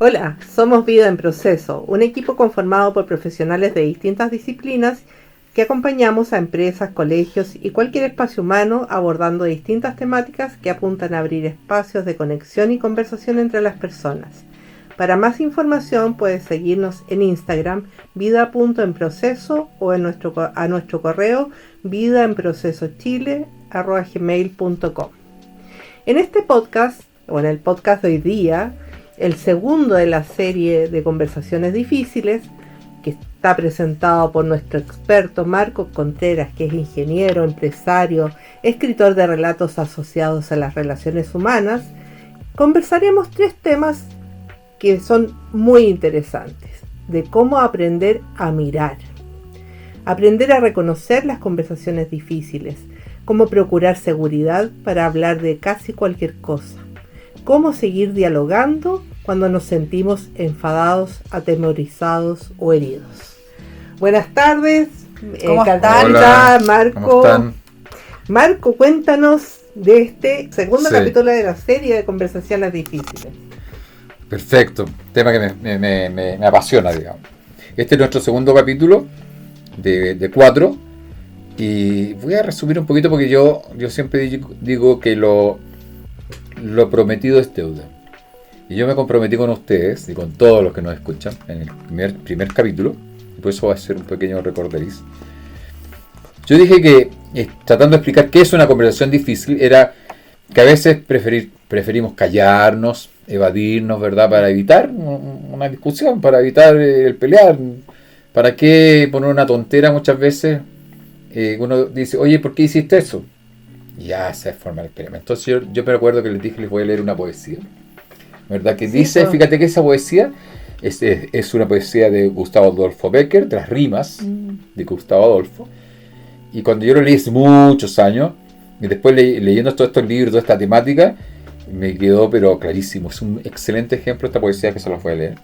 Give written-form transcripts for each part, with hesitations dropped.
Hola, somos Vida en Proceso, un equipo conformado por profesionales de distintas disciplinas que acompañamos a empresas, colegios y cualquier espacio humano abordando distintas temáticas que apuntan a abrir espacios de conexión y conversación entre las personas. Para más información puedes seguirnos en Instagram vida.enproceso o a nuestro correo vidaenprocesochile@gmail.com. En este podcast, o en el podcast de hoy día, el segundo de la serie de conversaciones difíciles, que está presentado por nuestro experto Marcos Contreras, que es ingeniero, empresario, escritor de relatos asociados a las relaciones humanas, conversaremos 3 temas que son muy interesantes, de cómo aprender a mirar, aprender a reconocer las conversaciones difíciles, cómo procurar seguridad para hablar de casi cualquier cosa, cómo seguir dialogando cuando nos sentimos enfadados, atemorizados o heridos. Buenas tardes, ¿Cómo Catrina, están? Marco. ¿Cómo están? Marco, cuéntanos de este segundo capítulo de la serie de conversaciones difíciles. Perfecto, tema que me apasiona, digamos. Este es nuestro segundo capítulo de 4 y voy a resumir un poquito porque yo siempre digo que lo prometido es deuda. Y yo me comprometí con ustedes y con todos los que nos escuchan en el primer capítulo, y por eso va a ser un pequeño recorderiz. Yo dije que, tratando de explicar qué es una conversación difícil, era que a veces preferimos callarnos, evadirnos, ¿verdad? Para evitar una discusión, para evitar el pelear. ¿Para qué poner una tontera muchas veces? Uno dice, oye, ¿por qué hiciste eso? Y ya se forma el experimento. Entonces yo me recuerdo que les dije, les voy a leer una poesía, ¿verdad? Que dice, fíjate que esa poesía es una poesía de Gustavo Adolfo Bécquer, de las rimas de Gustavo Adolfo. Y cuando yo lo leí hace muchos años, y después leyendo todos estos libros, toda esta temática, me quedó pero clarísimo. Es un excelente ejemplo esta poesía que se los voy a leer,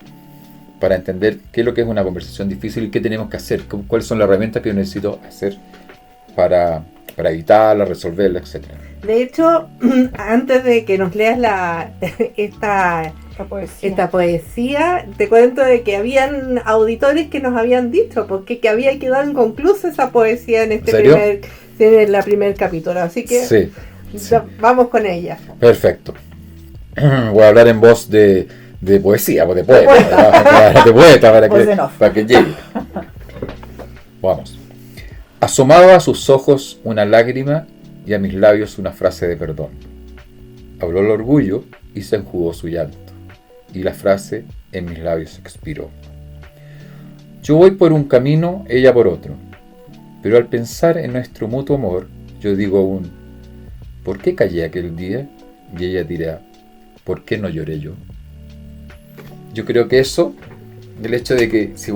para entender qué es lo que es una conversación difícil y qué tenemos que hacer, cuáles son las herramientas que yo necesito hacer para evitarla, resolverla, etc. De hecho, antes de que nos leas esta poesía, te cuento de que habían auditores que nos habían dicho porque que había quedado inconclusa esa poesía en la primer capítulo, así que sí. Vamos con ella. Perfecto. Voy a hablar en voz de poesía, de poeta, de poeta para que llegue. Vamos. Asomaba a sus ojos una lágrima y a mis labios una frase de perdón. Habló el orgullo y se enjugó su llanto, y la frase en mis labios expiró. Yo voy por un camino, ella por otro, pero al pensar en nuestro mutuo amor, yo digo aún, ¿por qué callé aquel día? Y ella dirá, ¿por qué no lloré yo? Yo creo que eso, el hecho de que si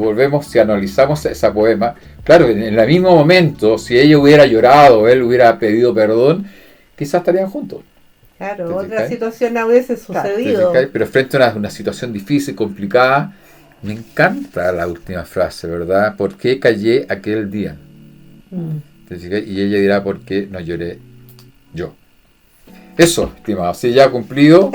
analizamos ese poema, claro, en el mismo momento, si ella hubiera llorado o él hubiera pedido perdón, quizás estarían juntos. Claro, otra situación no hubiese sucedido. Pero frente a una situación difícil, complicada, me encanta la última frase, ¿verdad? ¿Por qué callé aquel día? Y ella dirá, ¿por qué no lloré yo? Eso, estimado, sí, ya cumplido.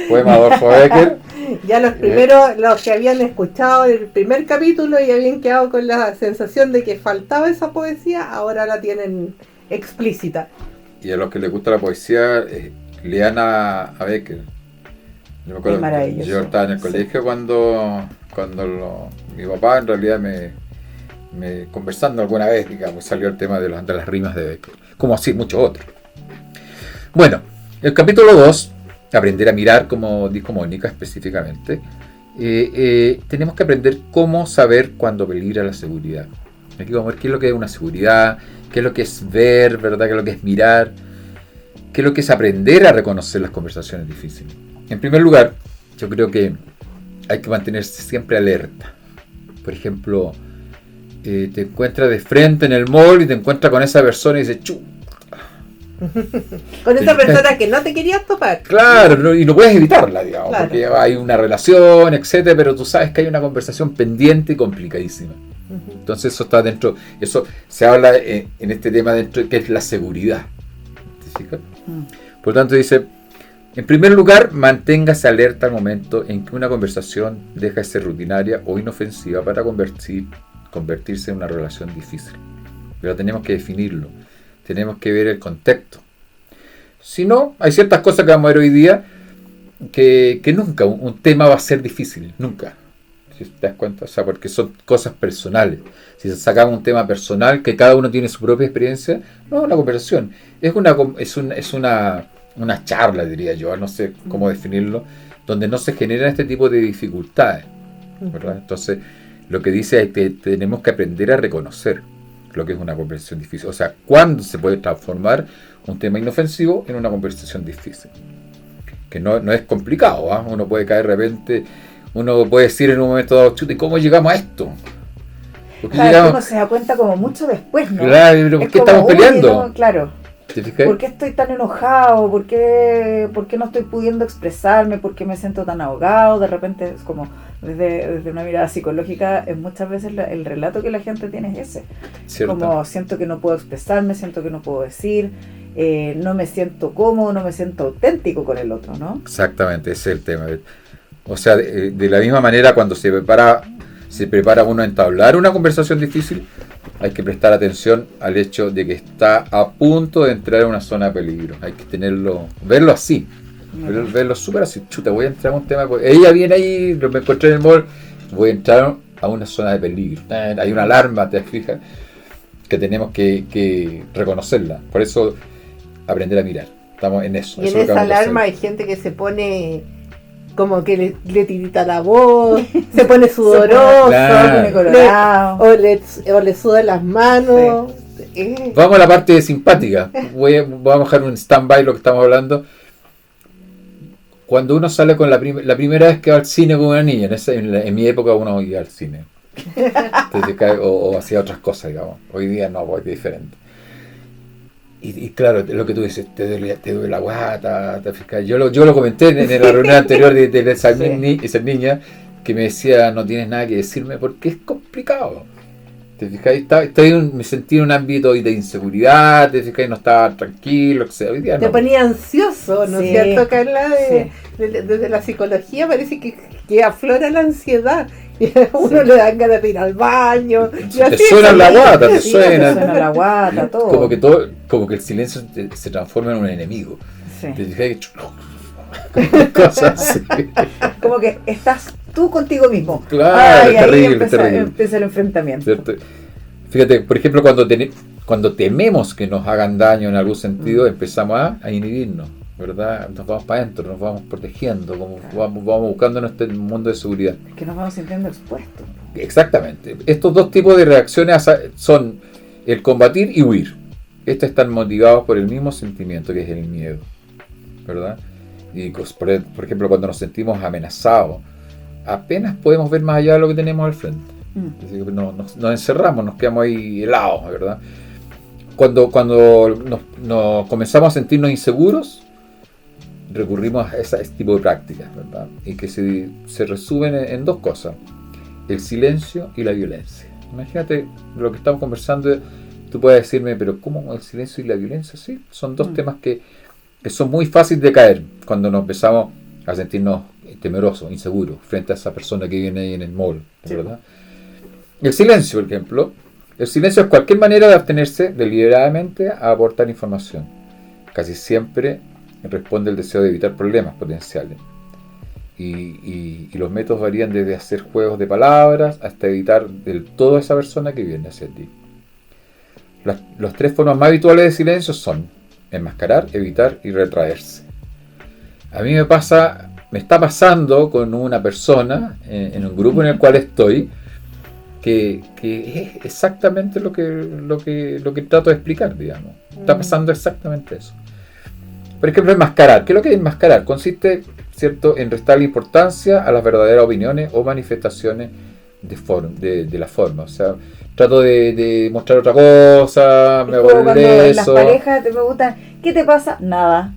Poema de Adolfo Bécquer. Ya los primeros, los que habían escuchado el primer capítulo y habían quedado con la sensación de que faltaba esa poesía, ahora la tienen explícita. Y a los que les gusta la poesía, lean a Bécquer. Yo me acuerdo, yo estaba en el colegio cuando mi papá en realidad me conversando alguna vez, digamos, salió el tema de las rimas de Bécquer, como así muchos otros. Bueno, el capítulo 2, aprender a mirar, como dijo Mónica específicamente, tenemos que aprender cómo saber cuándo peligra la seguridad. Aquí vamos a ver qué es lo que es una seguridad, qué es lo que es ver, ¿verdad? Qué es lo que es mirar, qué es lo que es aprender a reconocer las conversaciones difíciles. En primer lugar, yo creo que hay que mantenerse siempre alerta. Por ejemplo, te encuentras de frente en el mall y te encuentras con esa persona y dices, ¡chu! Con esa persona que no te querías topar. Claro, y no puedes evitarla, digamos, claro, porque hay una relación, etcétera, pero tú sabes que hay una conversación pendiente y complicadísima. Entonces eso está dentro, eso se habla en este tema dentro, que es la seguridad. ¿Te fijas? Por lo tanto dice, En primer lugar, manténgase alerta al momento en que una conversación deja de ser rutinaria o inofensiva para convertirse en una relación difícil. Pero tenemos que definirlo, tenemos que ver el contexto. Si no, hay ciertas cosas que vamos a ver hoy día que nunca un tema va a ser difícil, nunca. Si te das cuenta, o sea, porque son cosas personales. Si sacamos un tema personal, que cada uno tiene su propia experiencia, no es una conversación, es una charla, diría yo, no sé cómo definirlo, donde no se generan este tipo de dificultades, ¿verdad? Entonces, lo que dice es que tenemos que aprender a reconocer lo que es una conversación difícil, o sea, cuándo se puede transformar un tema inofensivo en una conversación difícil, que no es complicado, ¿eh? Uno puede caer de repente, uno puede decir en un momento dado, chute, ¿cómo llegamos a esto? Claro, uno se da cuenta como mucho después, ¿no? Claro, pero ¿por qué estamos peleando? No, claro. ¿Por qué estoy tan enojado? ¿Por qué no estoy pudiendo expresarme? ¿Por qué me siento tan ahogado? De repente es como, desde una mirada psicológica, muchas veces el relato que la gente tiene es ese. Cierto. Como siento que no puedo expresarme, siento que no puedo decir, no me siento cómodo, no me siento auténtico con el otro, ¿no? Exactamente, ese es el tema. O sea, de la misma manera, cuando se prepara uno a entablar una conversación difícil, hay que prestar atención al hecho de que está a punto de entrar en una zona de peligro. Hay que verlo así, verlo súper así. Chuta, voy a entrar a un tema, ella viene ahí, me encontré en el mall, voy a entrar a una zona de peligro. Hay una alarma, te fijas, que tenemos que reconocerla. Por eso, aprender a mirar. Estamos en eso. Y en esa alarma hay gente que se pone como que le tirita la voz, se pone sudoroso, se pone colorado, o le suda las manos. Sí. Vamos a la parte simpática. Voy a bajar un stand-by lo que estamos hablando. Cuando uno sale con la primera vez que va al cine con una niña, en mi época uno iba al cine. Entonces, o hacía otras cosas, digamos. Hoy día no, hoy es diferente. Y claro, lo que tú dices, te duele la guata, te fijas. Yo lo comenté en la reunión anterior de esa niña que me decía, no tienes nada que decirme porque es complicado. Te fijas, me sentí en un ámbito de inseguridad, te fijas, no estaba tranquilo, etc. Hoy día te no. ponía ansioso, ¿no es cierto, Carla? Desde la psicología parece que aflora la ansiedad. Y a uno le dan ganas de ir al baño. Te suena la guata, te suena la guata, todo. Como que el silencio se transforma en un enemigo. Sí. Te fijas, cosas así. Como que estás tú contigo mismo. Claro, es terrible, empieza el enfrentamiento. ¿Cierto? Fíjate, por ejemplo, cuando tememos que nos hagan daño en algún sentido, empezamos a inhibirnos, ¿verdad? Nos vamos para adentro, nos vamos protegiendo, vamos buscando nuestro mundo de seguridad. Es que nos vamos sintiendo expuestos. Exactamente. Estos dos tipos de reacciones son el combatir y huir. Estos están motivados por el mismo sentimiento que es el miedo, ¿verdad? Y por ejemplo, cuando nos sentimos amenazados, apenas podemos ver más allá de lo que tenemos al frente. Es decir, nos encerramos, nos quedamos ahí helados, ¿verdad? Cuando nos comenzamos a sentirnos inseguros, recurrimos a ese tipo de prácticas, ¿verdad? Y que se resumen en dos cosas: el silencio y la violencia. Imagínate lo que estamos conversando. Tú puedes decirme, pero ¿cómo el silencio y la violencia? Sí, son dos temas que son muy fáciles de caer cuando nos empezamos a sentirnos temerosos, inseguros frente a esa persona que viene ahí en el mall, ¿verdad? El silencio, por ejemplo, el silencio es cualquier manera de abstenerse deliberadamente a aportar información. Casi siempre responde el deseo de evitar problemas potenciales. Y los métodos varían desde hacer juegos de palabras hasta evitar del todo a esa persona que viene hacia ti. Las tres formas más habituales de silencio son enmascarar, evitar y retraerse. A mí me está pasando con una persona en un grupo en el cual estoy que es exactamente lo que trato de explicar, digamos. Está pasando exactamente eso. Por ejemplo, enmascarar. ¿Qué es lo que es enmascarar? Consiste, ¿cierto?, en restar la importancia a las verdaderas opiniones o manifestaciones de la forma. O sea, trato de mostrar otra cosa, me hago el eso. Las parejas te preguntan, ¿qué te pasa? Nada.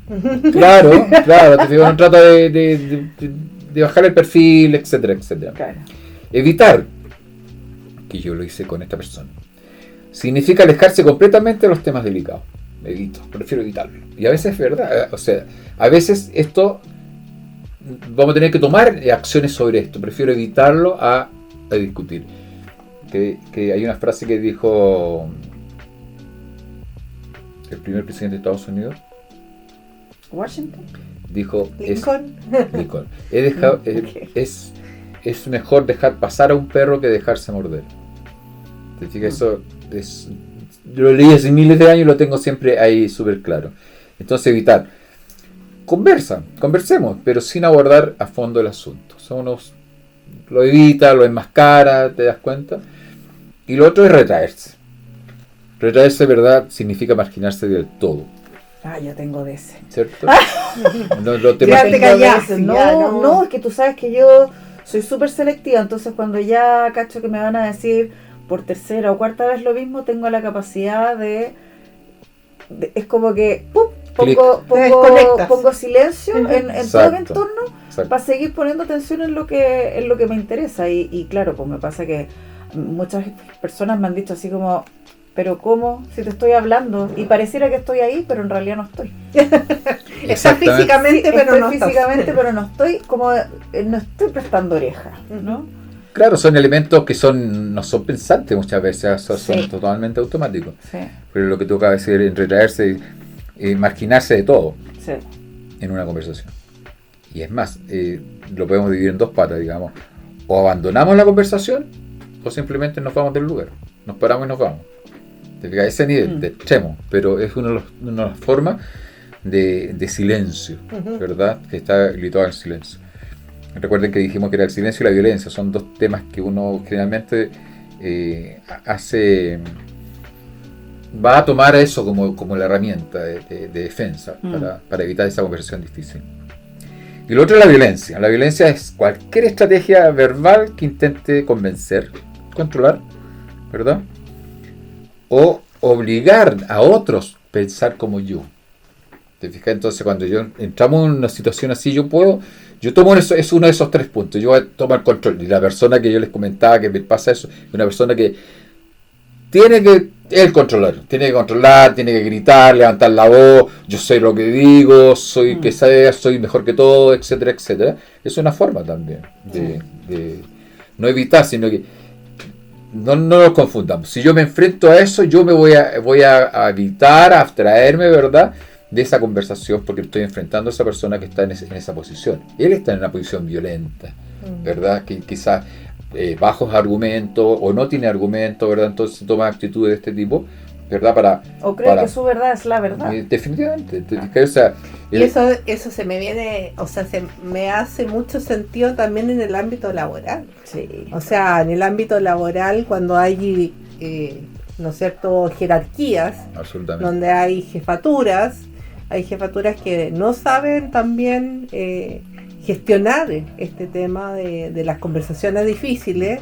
Claro, te digo, no trato de bajar el perfil, etcétera, etcétera. Claro. Evitar, que yo lo hice con esta persona, significa alejarse completamente de los temas delicados. prefiero evitarlo. Y a veces es verdad, o sea, a veces esto vamos a tener que tomar acciones sobre esto, prefiero evitarlo a discutir. Que hay una frase que dijo el primer presidente de Estados Unidos, Washington, dijo Lincoln. Lincoln, es mejor dejar pasar a un perro que dejarse morder. ¿Te fijas? Eso es, yo lo leí hace miles de años y lo tengo siempre ahí súper claro. Entonces evitar. Conversemos, pero sin abordar a fondo el asunto. Lo evita, lo enmascara, ¿te das cuenta? Y lo otro es retraerse. Retraerse, ¿verdad? Significa marginarse del todo. Yo tengo de ese. ¿Cierto? No, es que tú sabes que yo soy súper selectiva, entonces cuando ya cacho que me van a decir por tercera o cuarta vez lo mismo, tengo la capacidad de es como que pongo silencio en todo mi entorno para seguir poniendo atención en lo que me interesa y claro, pues me pasa que muchas personas me han dicho así como, pero ¿cómo? Si te estoy hablando y pareciera que estoy ahí, pero en realidad no estoy. Está físicamente, pero no estoy como no estoy prestando oreja, ¿no? Claro, son elementos que no son pensantes muchas veces, son totalmente automáticos. Sí. Pero lo que tú acabas de decir, en retraerse y marginarse de todo en una conversación. Y es más, lo podemos dividir en dos patas, digamos. O abandonamos la conversación o simplemente nos vamos del lugar. Nos paramos y nos vamos. Te fijas, ese nivel de extremo, pero es una de las formas de silencio, ¿verdad? Que está gritado en silencio. Recuerden que dijimos que era el silencio y la violencia, son dos temas que uno generalmente va a tomar eso como la herramienta de defensa para evitar esa conversación difícil. Y lo otro es la violencia. La violencia es cualquier estrategia verbal que intente convencer, controlar, ¿verdad? O obligar a otros a pensar como yo. ¿Te fijas? Entonces cuando entramos en una situación así, yo tomo eso, es uno de esos tres puntos. Yo voy a tomar control. Y la persona que yo les comentaba que me pasa eso, es una persona que tiene que controlar, tiene que gritar, levantar la voz, yo sé lo que digo, soy mejor que todo, etcétera, etcétera. Es una forma también de no evitar, sino que no nos confundamos. Si yo me enfrento a eso, yo me voy a evitar, a abstraerme, ¿verdad?, de esa conversación, porque estoy enfrentando a esa persona que está en esa posición. Él está en una posición violenta, ¿verdad?, que quizás bajos argumentos o no tiene argumentos, ¿verdad? Entonces toma actitudes de este tipo, ¿verdad? O cree que su verdad es la verdad. Definitivamente. Y eso se me viene, o sea, se me hace mucho sentido también en el ámbito laboral. Sí. O sea, en el ámbito laboral cuando hay, ¿no es cierto?, jerarquías, donde hay jefaturas que no saben también gestionar este tema de las conversaciones difíciles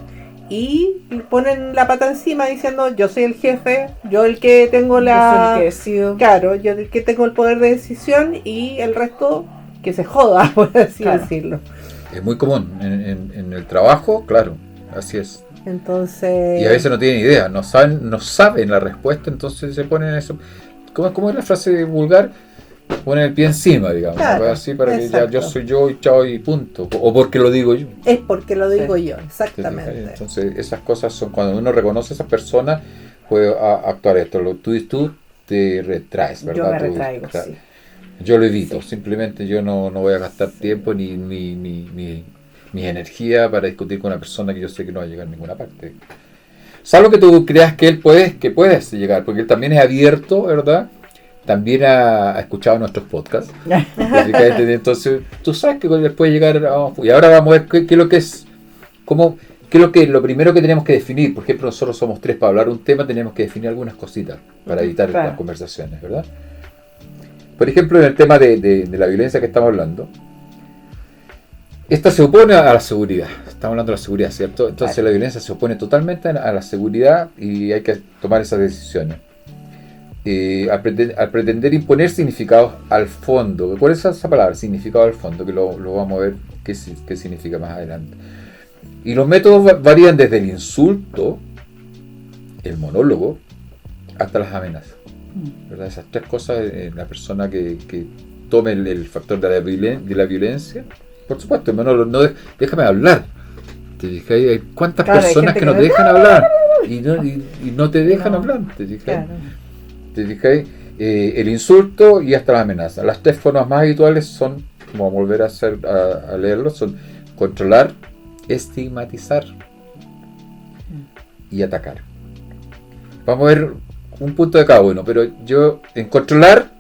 y ponen la pata encima diciendo yo soy el jefe, yo el que tengo yo soy el que decido. Claro, yo el que tengo el poder de decisión y el resto que se joda, por así decirlo. Es muy común en el trabajo, claro, así es. Entonces, y a veces no tienen idea, no saben la respuesta, entonces se ponen eso. ¿Cómo es la frase vulgar? Ponen el pie encima, digamos, claro, así para exacto. Que ya yo soy yo y chao y punto. O porque lo digo yo. Es porque lo digo yo, exactamente. Entonces esas cosas son cuando uno reconoce a esas personas, puede actuar esto. Tú te retraes, ¿verdad? Yo me retraigo, sí. Yo lo evito, simplemente yo no voy a gastar tiempo ni mi energía para discutir con una persona que yo sé que no va a llegar a ninguna parte. Salvo que tú creas que él puedes llegar, porque él también es abierto, ¿verdad? También ha escuchado nuestros podcasts. Entonces, tú sabes que después llegar y ahora vamos a ver qué es lo que es, lo primero que tenemos que definir. Por ejemplo, nosotros somos tres para hablar un tema, tenemos que definir algunas cositas para evitar las conversaciones, ¿verdad? Por ejemplo, en el tema de la violencia que estamos hablando, esta se opone a la seguridad. Estamos hablando de la seguridad, ¿cierto? Entonces la violencia se opone totalmente a la seguridad y hay que tomar esas decisiones. Al pretender imponer significados al fondo. ¿Cuál es esa palabra? Significado al fondo, que lo vamos a ver qué significa más adelante. Y los métodos varían desde el insulto, el monólogo, hasta las amenazas. ¿verdad? Esas tres cosas, la persona que tome el factor de la violencia, por supuesto, déjame hablar. ¿Te fijas? Hay cuántas personas que no te dejan hablar y no te dejan hablar. ¿Te fijas? Claro. ¿Te fijas? El insulto y hasta la amenaza. Las tres formas más habituales son, vamos a volver a leerlo, son controlar, estigmatizar y atacar. Vamos a ver un punto de cada uno, pero yo en controlar,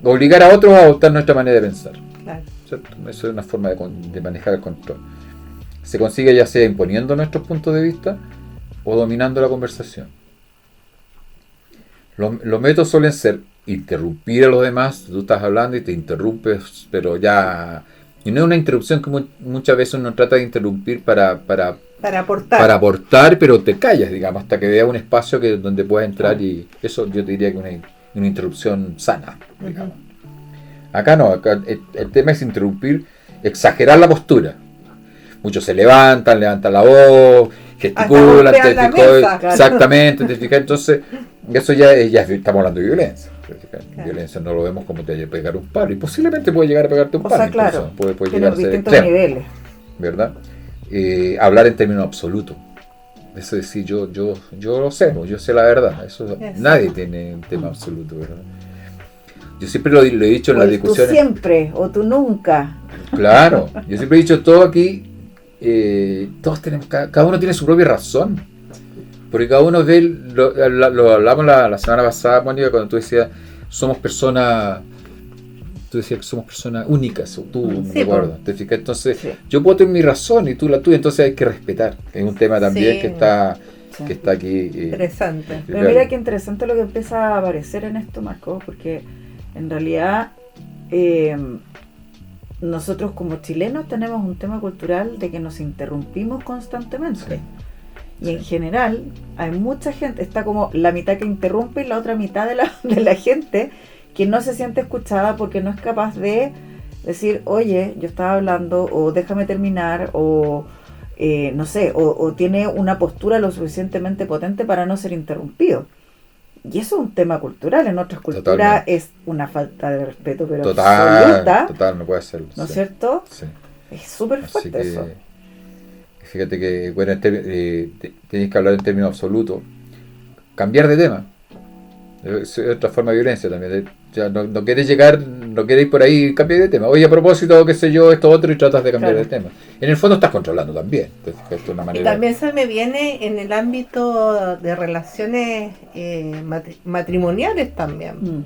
obligar a otros a adoptar nuestra manera de pensar. Claro. ¿Cierto? Eso es una forma de manejar el control. Se consigue ya sea imponiendo nuestros puntos de vista o dominando la conversación. Los métodos suelen ser interrumpir a los demás. Tú estás hablando y te interrumpes, pero ya... Y no es una interrupción que muchas veces uno trata de interrumpir para aportar, pero te callas, digamos, hasta que veas un espacio donde puedas entrar, y eso yo te diría que es una interrupción sana, digamos. Acá no, el tema es interrumpir, exagerar la postura. Muchos se levantan la voz, gesticulan, exactamente, te fijas. Entonces, eso ya estamos hablando de violencia. Claro. Violencia no lo vemos como te pegar un palo, y posiblemente puede llegar a pegarte un palo. Sea, claro, puede tiene llegar a ser distintos extremo, niveles, ¿verdad? Hablar en términos absolutos. Eso es decir, yo lo sé, yo sé la verdad. Eso nadie tiene un tema absoluto, ¿verdad? Yo siempre lo he dicho en las discusiones. Tú siempre, o tú nunca. Claro, yo siempre he dicho todo aquí. Todos tenemos, cada uno tiene su propia razón, porque cada uno ve, lo hablamos la semana pasada, Mónica, cuando tú decías somos personas únicas, tú, no me acuerdo, ¿te fijas? Entonces yo puedo tener mi razón y tú la tuya, entonces hay que respetar. Es un tema también que está aquí. Interesante. Pero mira qué interesante lo que empieza a aparecer en esto, Marco, porque en realidad nosotros como chilenos tenemos un tema cultural de que nos interrumpimos constantemente. Y en general hay mucha gente, está como la mitad que interrumpe y la otra mitad de la gente que no se siente escuchada porque no es capaz de decir, oye, yo estaba hablando, o déjame terminar, o no sé, o tiene una postura lo suficientemente potente para no ser interrumpido. Y eso es un tema cultural. En otras culturas es una falta de respeto, pero absoluta. Total, no puede ser. ¿No es cierto? Sí. Es súper fuerte eso. Fíjate que, bueno, tenéis que hablar en términos absolutos. Cambiar de tema. Es otra forma de violencia también. Ya no quieres ir por ahí, cambiar de tema. Oye, a propósito, qué sé yo, esto otro, y tratas de cambiar de tema. En el fondo estás controlando también. Entonces, una manera... Y también se me viene en el ámbito de relaciones matrimoniales también.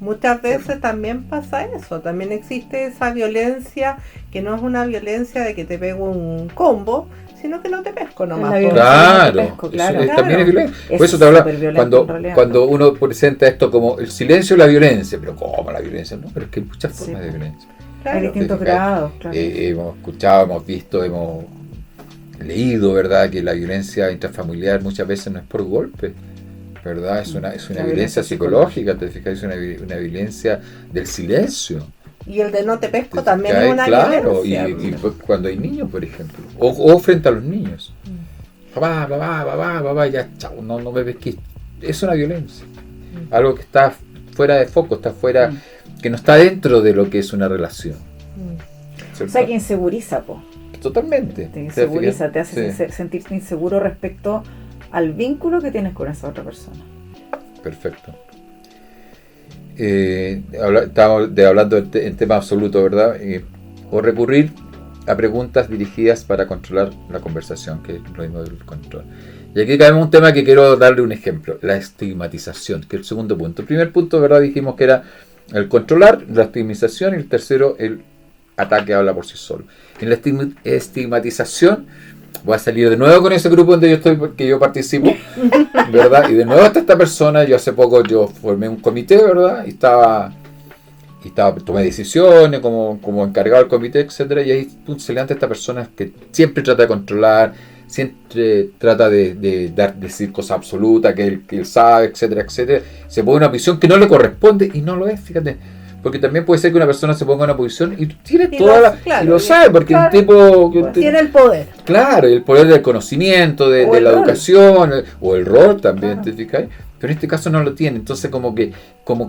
Muchas veces también pasa eso. También existe esa violencia que no es una violencia de que te pego un combo, sino que no te pesco nomás. Claro, también es violencia. Por eso te habla cuando uno presenta esto como el silencio y la violencia. Pero ¿cómo la violencia? No, pero es que hay muchas formas de violencia. Claro. Hay distintos grados. Claro. Hemos escuchado, hemos visto, hemos leído, ¿verdad?, que la violencia intrafamiliar muchas veces no es por golpe, ¿verdad? Es una violencia psicológica, te fijas, es una violencia del silencio. Y el de no te pesco también es una violencia. Y cuando hay niños, por ejemplo, o frente a los niños. Papá, ya, chao, no me pesques. Es una violencia. Algo que está fuera de foco, está fuera, que no está dentro de lo que es una relación. O sea, que inseguriza, po. Totalmente. Te inseguriza, te hace sentirte inseguro respecto al vínculo que tienes con esa otra persona. Perfecto. Estábamos hablando en tema absoluto, ¿verdad? O recurrir a preguntas dirigidas para controlar la conversación, que es lo mismo del control. Y aquí caemos un tema que quiero darle un ejemplo: la estigmatización, que es el segundo punto. El primer punto, ¿verdad?, dijimos que era el controlar, la estigmatización, y el tercero, el ataque habla por sí solo. En la estigmatización, voy a salir de nuevo con ese grupo donde yo estoy, porque yo participo, ¿verdad? Y de nuevo está esta persona. Yo hace poco formé un comité, ¿verdad? Y tomé decisiones como encargado del comité, etcétera. Y ahí se levanta esta persona que siempre trata de controlar, siempre trata de decir cosas absolutas, que él sabe, etcétera, etcétera. Se pone en una posición que no le corresponde, y no lo es, fíjate. Porque también puede ser que una persona se ponga en una posición y tiene y lo sabe, porque un tipo tiene el poder. Claro, el poder del conocimiento, de la educación, o el rol también, ¿te fijas? Pero en este caso no lo tiene, entonces como que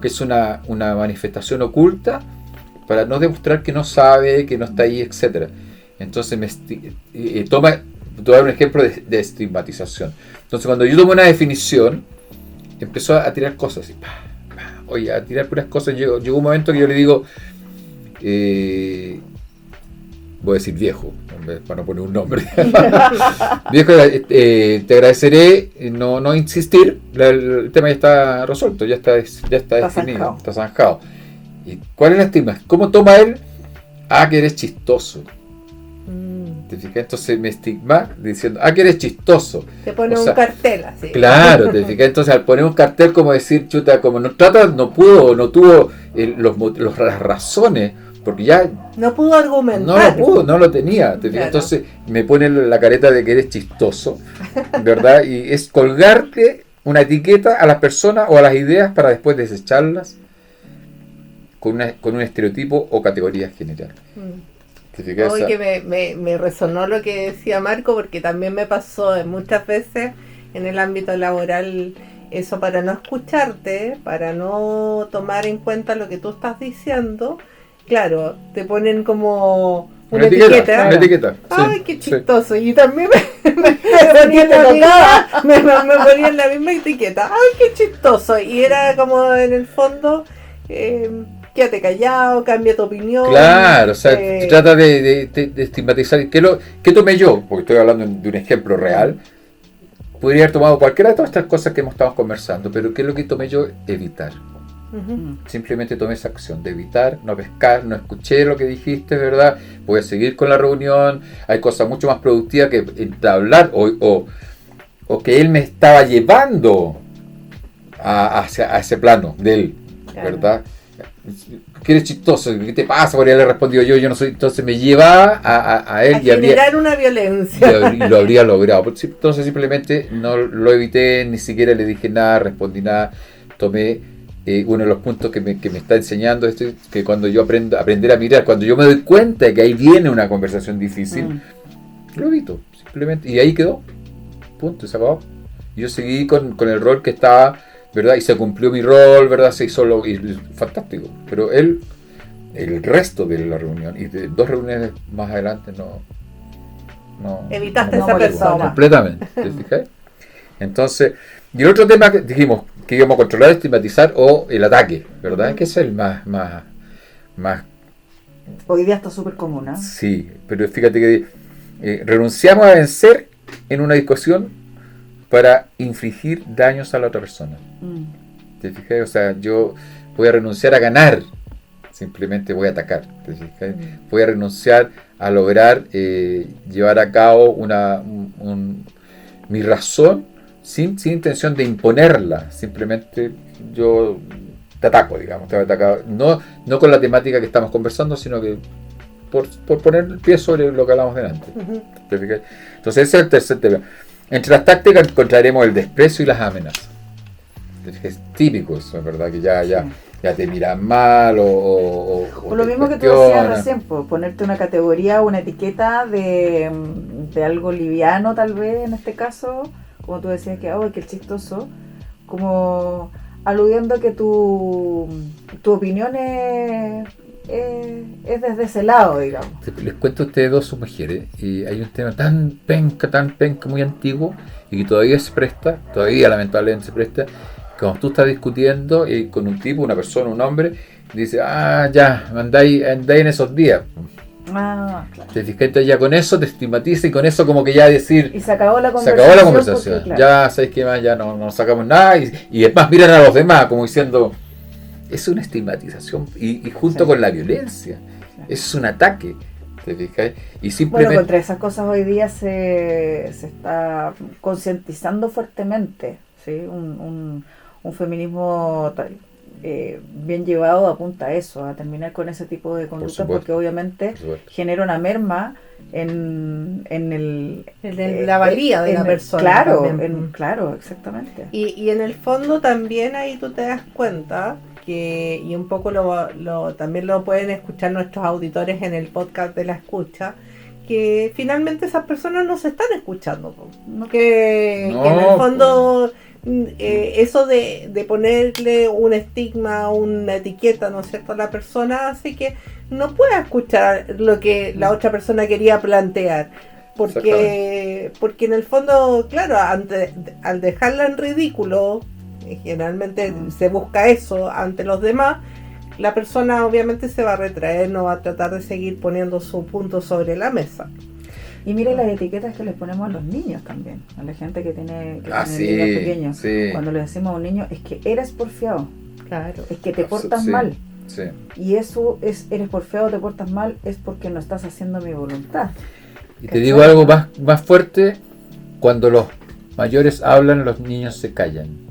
es una manifestación oculta para no demostrar que no sabe, que no está ahí, etcétera. Entonces te voy a dar un ejemplo de estigmatización. Entonces cuando yo tomo una definición, empezó a tirar cosas, oye, a tirar puras cosas. Llegó un momento que yo le digo, voy a decir viejo, para no poner un nombre. Viejo, te agradeceré no insistir, el tema ya está resuelto, ya está definido, está zanjado. ¿Y cuál es la estigma? ¿Cómo toma él? Que eres chistoso. ¿Te fijas? Entonces me estigma diciendo, que eres chistoso. Te pone un cartel así. Claro, te fijas. Entonces al poner un cartel, como decir, chuta, como no tuvo las razones, porque ya no pudo argumentar. No lo tenía. ¿Te fijas? Claro. Entonces me pone la careta de que eres chistoso, ¿verdad? Y es colgarte una etiqueta a las personas o a las ideas para después desecharlas con un estereotipo o categoría general. Hoy que me resonó lo que decía Marco, porque también me pasó muchas veces en el ámbito laboral eso, para no escucharte, para no tomar en cuenta lo que tú estás diciendo. Claro, te ponen como una etiqueta. Una etiqueta. Ay, qué chistoso. Sí. Y también me ponían la misma etiqueta. Ay, qué chistoso. Y era como en el fondo, quédate callado, cambia tu opinión. Claro, o sea, trata de estigmatizar. ¿Qué tomé yo? Porque estoy hablando de un ejemplo real. Podría haber tomado cualquiera de todas estas cosas que hemos estado conversando, pero ¿qué es lo que tomé yo? Evitar. Simplemente tomé esa acción de evitar, no pescar, no escuché lo que dijiste, ¿verdad? Voy a seguir con la reunión. Hay cosas mucho más productivas que entablar o que él me estaba llevando a ese plano de él, ¿verdad? ¿Qué eres chistoso? ¿Qué te pasa? Porque él le respondió yo no soy. Entonces me lleva a él a generar una violencia. Y lo habría logrado. Entonces simplemente no lo evité, ni siquiera le dije nada, respondí nada. Tomé uno de los puntos que me está enseñando esto, que cuando yo aprender a mirar, cuando yo me doy cuenta de que ahí viene una conversación difícil, lo evito, simplemente, y ahí quedó, punto, se acabó. Yo seguí con el rol que estaba, ¿verdad? Y se cumplió mi rol, ¿verdad? Se hizo fantástico, pero el resto de la reunión, y de 2 reuniones más adelante, no evitaste esa persona. Completamente, ¿te fijas? Entonces, y el otro tema que dijimos, que íbamos a controlar, estigmatizar o el ataque, ¿verdad? Que es el más hoy día está súper común, ¿eh? Sí, pero fíjate que renunciamos a vencer en una discusión para infligir daños a la otra persona. ¿Te fijas? O sea, yo voy a renunciar a ganar, simplemente voy a atacar. ¿Te fijas? Voy a renunciar a lograr llevar a cabo mi razón sin intención de imponerla, simplemente yo te ataco, digamos, te voy a atacar, no con la temática que estamos conversando, sino que por poner el pie sobre lo que hablamos delante. Entonces ese es el tercer tema. Entre las tácticas encontraremos el desprecio y las amenazas. Es típico eso, ¿verdad? Que ya te miran mal o lo mismo que tú decías recién, ponerte una categoría, una etiqueta de algo liviano tal vez en este caso, como tú decías que es chistoso, como aludiendo a que tu opinión es desde ese lado, digamos. Les cuento a ustedes 2 sus mujeres, y hay un tema tan penca, muy antiguo, y que todavía se presta, lamentablemente se presta, que cuando tú estás discutiendo con un tipo, una persona, un hombre, dice, ya, andáis en esos días. Claro. Te fijas, ya con eso te estigmatiza y con eso como que ya decir... Y se acabó la conversación. Porque, claro. Ya, ¿sabes qué más? Ya no sacamos nada. Y es más, miran a los demás como diciendo... Es una estigmatización y junto con la violencia. Claro. Eso es un ataque. ¿Te fijas? Y simplemente... Bueno, contra esas cosas hoy día se está concientizando fuertemente, ¿sí? Un feminismo bien llevado apunta a eso, a terminar con ese tipo de conductas, porque obviamente genera una merma en la valía de la persona. Claro, exactamente. Y en el fondo también ahí tú te das cuenta que, y un poco también lo pueden escuchar nuestros auditores en el podcast de la escucha, que finalmente esas personas no se están escuchando, que en el fondo eso de ponerle un estigma, una etiqueta, ¿no es cierto?, a la persona hace que no pueda escuchar lo que la otra persona quería plantear. Porque en el fondo, claro, al dejarla en ridículo, generalmente se busca eso ante los demás, la persona obviamente se va a retraer, no va a tratar de seguir poniendo su punto sobre la mesa. Y mire las etiquetas que les ponemos a los niños también, a la gente que tiene niños pequeños. Sí. Cuando le decimos a un niño, es que eres porfiado, claro, es que te portas mal. Sí. Y eso eres porfiado, te portas mal, es porque no estás haciendo mi voluntad. Y te digo algo más fuerte, cuando los mayores hablan, los niños se callan.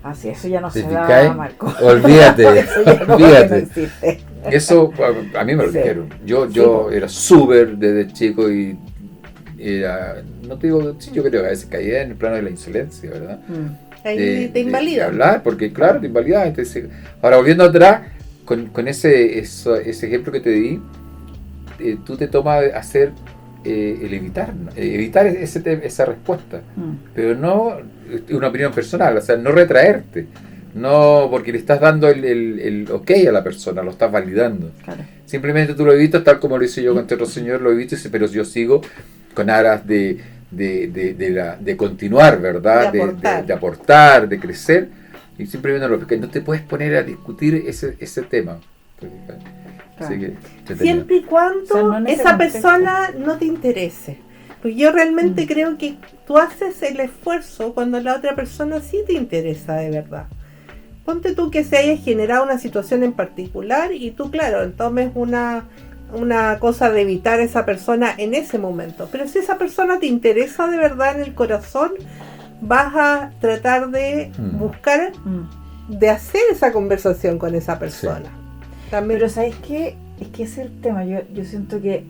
Así, eso ya no se da, Marco. Olvídate, olvídate. No eso a mí me lo dijeron. Yo era súper desde chico y era, no te digo, sí, yo creo que a veces caía en el plano de la insolencia, ¿verdad? Ahí te invalida. De hablar, porque claro, te invalida. Entonces, ahora volviendo atrás, con ese ejemplo que te di, tú te tomas hacer el evitar esa respuesta, pero no una opinión personal, o sea, no retraerte, no porque le estás dando el ok a la persona, lo estás validando. Claro. Simplemente tú lo evitas tal como lo hice yo con este otro señor, lo evito, pero yo sigo con aras de continuar, ¿verdad? De aportar, de crecer, y simplemente no te puedes poner a discutir ese tema. Así que, siempre y cuando esa persona no te interese. Pues yo realmente creo que tú haces el esfuerzo cuando la otra persona sí te interesa de verdad. Ponte tú que se haya generado una situación en particular y tú, claro, tomes una cosa de evitar a esa persona en ese momento. Pero si esa persona te interesa de verdad en el corazón, vas a tratar de buscar, de hacer esa conversación con esa persona. Sí. También. Pero ¿sabes qué? Es que ese es el tema. Yo siento que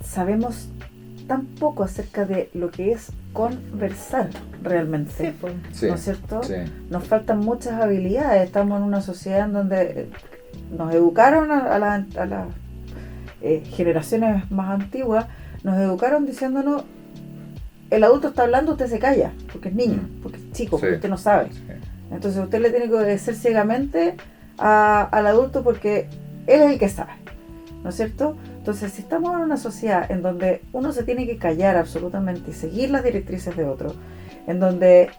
sabemos tan poco acerca de lo que es conversar realmente. Sí, pues. ¿No es cierto? Sí. Nos faltan muchas habilidades. Estamos en una sociedad en donde nos educaron a las generaciones más antiguas, nos educaron diciéndonos: el adulto está hablando, usted se calla, porque es niño, porque es chico, porque usted no sabe. Sí. Entonces usted le tiene que obedecer ciegamente al adulto porque él es el que sabe, ¿no es cierto? Entonces, si estamos en una sociedad en donde uno se tiene que callar absolutamente y seguir las directrices de otro, en donde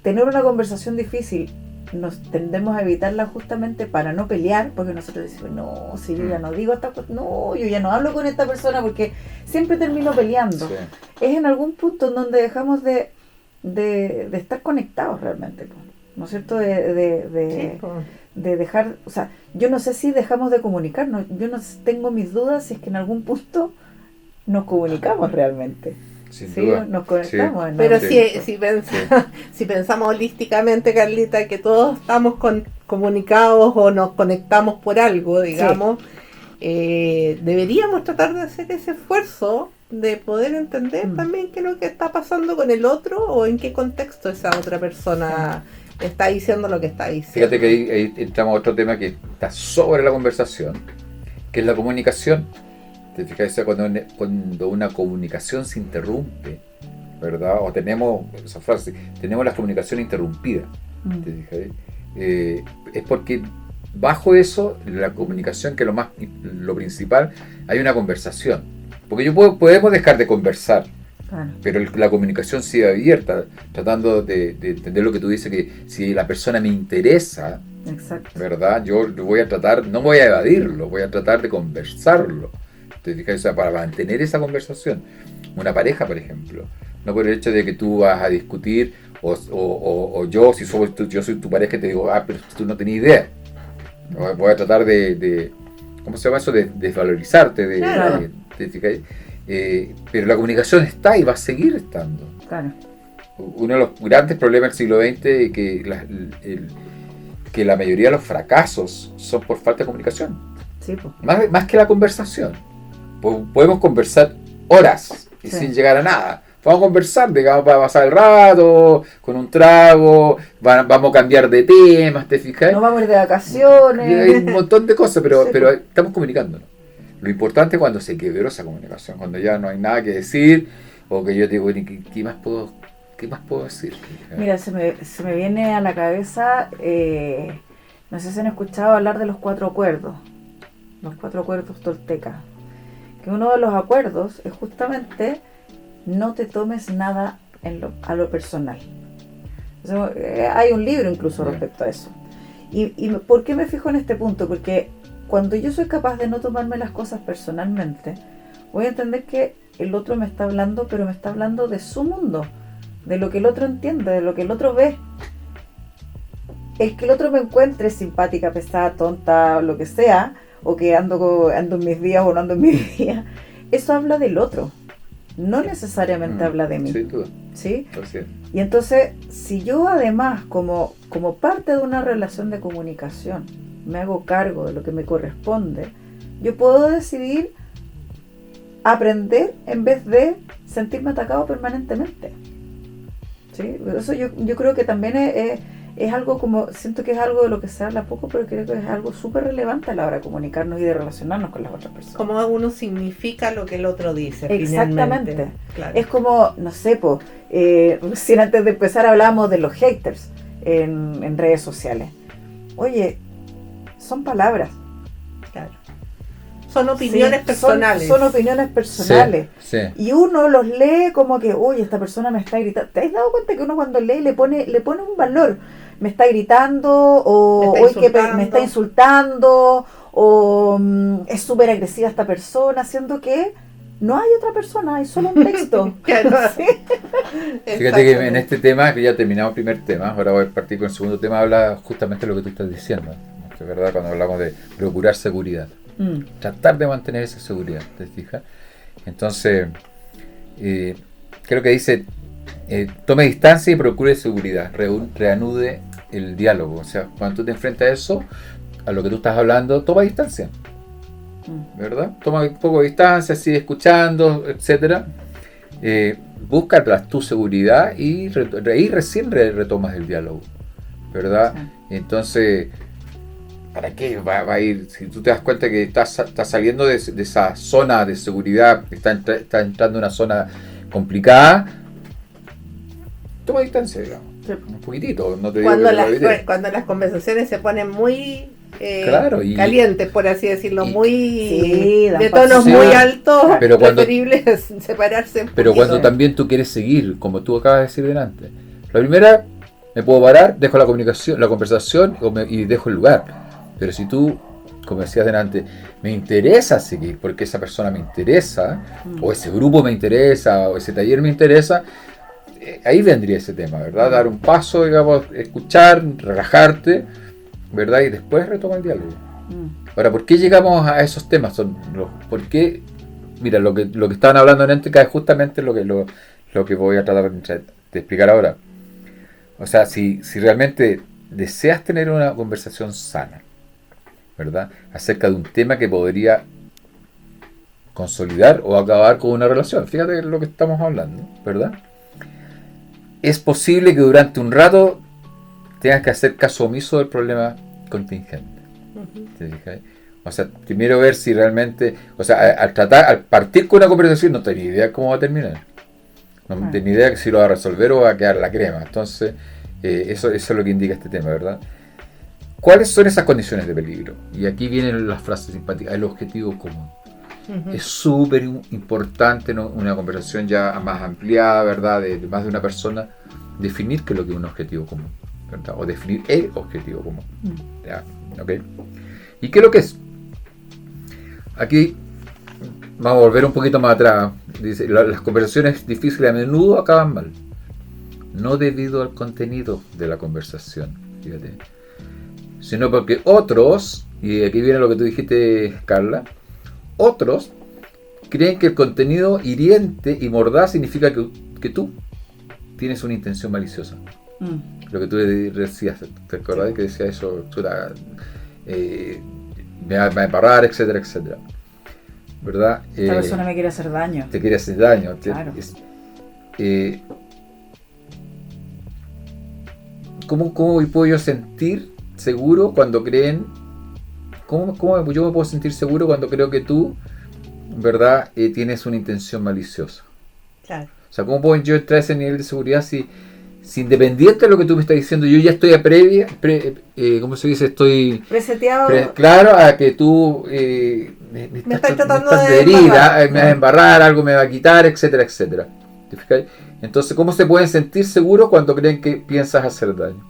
tener una conversación difícil nos tendemos a evitarla justamente para no pelear, porque nosotros decimos: no, si yo ya no digo esta cosa, no, yo ya no hablo con esta persona porque siempre termino peleando. Sí. Es en algún punto en donde dejamos de estar conectados realmente, ¿no es cierto? De dejar, o sea, yo no sé si dejamos de comunicarnos, yo no tengo mis dudas si es que en algún punto nos comunicamos realmente. Sin duda. Nos conectamos. Sí. Pero si pensamos holísticamente, Carlita, que todos estamos comunicados o nos conectamos por algo, digamos, deberíamos tratar de hacer ese esfuerzo de poder entender también qué es lo que está pasando con el otro o en qué contexto esa otra persona está diciendo lo que está diciendo. Fíjate que ahí entramos a otro tema que está sobre la conversación, que es la comunicación. ¿Te fijas? Cuando una comunicación se interrumpe, ¿verdad? O tenemos esa frase, tenemos la comunicación interrumpida. ¿Te fijas? Es porque bajo eso, la comunicación, que es lo principal, hay una conversación. Porque podemos dejar de conversar, pero la comunicación sigue abierta, tratando de entender lo que tú dices, que si la persona me interesa, exacto, ¿verdad? Yo voy a tratar, no voy a evadirlo, voy a tratar de conversarlo. ¿Te fijas? O sea, para mantener esa conversación. Una pareja, por ejemplo, no por el hecho de que tú vas a discutir, o yo, si yo soy tu pareja, te digo: pero tú no tenías idea. Voy a tratar de ¿cómo se llama eso? De desvalorizarte, claro. ¿te fijas? Pero la comunicación está y va a seguir estando. Claro. Uno de los grandes problemas del siglo XX es que la mayoría de los fracasos son por falta de comunicación. Sí, pues. Más que la conversación. Podemos conversar horas y sin llegar a nada. Vamos a conversar, digamos, para pasar el rato, con un trago, vamos a cambiar de temas, ¿te fijas? No vamos a ir de vacaciones. Hay un montón de cosas, pero estamos comunicándonos. Lo importante es cuando se quebró esa comunicación, cuando ya no hay nada que decir, o que yo te digo: ¿qué más puedo ¿Qué más puedo decir? Mira, se me viene a la cabeza, no sé si han escuchado hablar de los 4 acuerdos toltecas, que uno de los acuerdos es justamente no te tomes nada a lo personal. O sea, hay un libro incluso respecto a eso. ¿Y por qué me fijo en este punto? Porque cuando yo soy capaz de no tomarme las cosas personalmente, voy a entender que el otro me está hablando, pero me está hablando de su mundo, de lo que el otro entiende, de lo que el otro ve. El que el otro me encuentre simpática, pesada, tonta, o lo que sea, o que ando en mis días o no ando en mis días, eso habla del otro, no necesariamente habla de mí. ¿Sí? Y entonces, si yo además, como parte de una relación de comunicación, me hago cargo de lo que me corresponde, yo puedo decidir aprender en vez de sentirme atacado permanentemente. ¿Sí? Eso yo creo que también es algo siento que es algo de lo que se habla poco, pero creo que es algo súper relevante a la hora de comunicarnos y de relacionarnos con las otras personas. Como uno significa lo que el otro dice. Exactamente. Finalmente. Claro. Es como, no sé, recién antes de empezar hablábamos de los haters en redes sociales. Oye, son palabras. Claro. Son opiniones personales. Son opiniones personales. Sí. Y uno los lee como que, oye, esta persona me está gritando. ¿Te has dado cuenta que uno cuando lee le pone un valor? Me está gritando, o me está insultando, o es súper agresiva esta persona, siendo que no hay otra persona, hay solo un texto. Claro. ¿Sí? Fíjate que en este tema, que ya terminamos el primer tema, ahora voy a partir con el segundo tema, habla justamente de lo que tú estás diciendo. Es verdad, cuando hablamos de procurar seguridad. Tratar de mantener esa seguridad, ¿te fijas? Entonces, creo que dice, tome distancia y procure seguridad, reanude el diálogo. O sea, cuando tú te enfrentas a eso, a lo que tú estás hablando, toma distancia, ¿verdad? Toma un poco de distancia, sigue escuchando, etcétera. Busca tu seguridad y recién retomas el diálogo, ¿verdad? Sí. Entonces, ¿para qué va a ir? Si tú te das cuenta que estás saliendo de esa zona de seguridad, está entrando en una zona complicada, toma distancia, digamos. Sí. Un poquitito. No te digo cuando las conversaciones se ponen muy claro, calientes, por así decirlo, de tonos muy altos, pero preferible es separarse. Pero cuando también tú quieres seguir, como tú acabas de decir delante, la primera, me puedo parar, dejo la conversación y dejo el lugar. Pero si tú, como decías delante, me interesa seguir, porque esa persona me interesa, o ese grupo me interesa, o ese taller me interesa, ahí vendría ese tema, ¿verdad? Dar un paso, digamos, escuchar, relajarte, ¿verdad? Y después retomar el diálogo. Ahora, ¿por qué llegamos a esos temas? ¿Por qué? Mira, lo que estaban hablando en Éntrica es justamente lo que voy a tratar de explicar ahora. O sea, si realmente deseas tener una conversación sana, ¿verdad? Acerca de un tema que podría consolidar o acabar con una relación. Fíjate de lo que estamos hablando, ¿verdad? Es posible que durante un rato tengas que hacer caso omiso del problema contingente. ¿Te fijas? O sea, primero ver si realmente, o sea, al partir con una conversación no tenía idea cómo va a terminar. No tenía idea si lo va a resolver o va a quedar la crema. Entonces, eso es lo que indica este tema, ¿verdad? ¿Cuáles son esas condiciones de peligro? Y aquí vienen las frases simpáticas. El objetivo común. Es súper importante, ¿no? Una conversación ya más ampliada, ¿verdad? De más de una persona, definir qué es lo que es un objetivo común, ¿verdad? O definir el objetivo común. ¿Ya? ¿Ok? ¿Y qué es lo que es? Aquí vamos a volver un poquito más atrás. Dice, las conversaciones difíciles a menudo acaban mal. No debido al contenido de la conversación, fíjate, sino porque otros, y aquí viene lo que tú dijiste, Carla, otros creen que el contenido hiriente y mordaz significa que tú tienes una intención maliciosa. Lo que tú decías, ¿te acordás que decía eso? Me va a parar, etcétera, etcétera. ¿Verdad? Esta persona me quiere hacer daño. Te quiere hacer daño. Claro. ¿Cómo puedo yo sentir seguro cuando creen? ¿Cómo yo me puedo sentir seguro cuando creo que tú, ¿verdad? Tienes una intención maliciosa? Claro. O sea, ¿cómo puedo yo entrar a ese nivel de seguridad si independiente de lo que tú me estás diciendo, yo ya estoy ¿cómo se dice? Estoy preseteado. Claro, a que tú me estás tratando de herida, me vas a embarrar, algo me va a quitar, etcétera, etcétera. ¿Te fijas? Entonces, ¿cómo se pueden sentir seguros cuando creen que piensas hacer daño?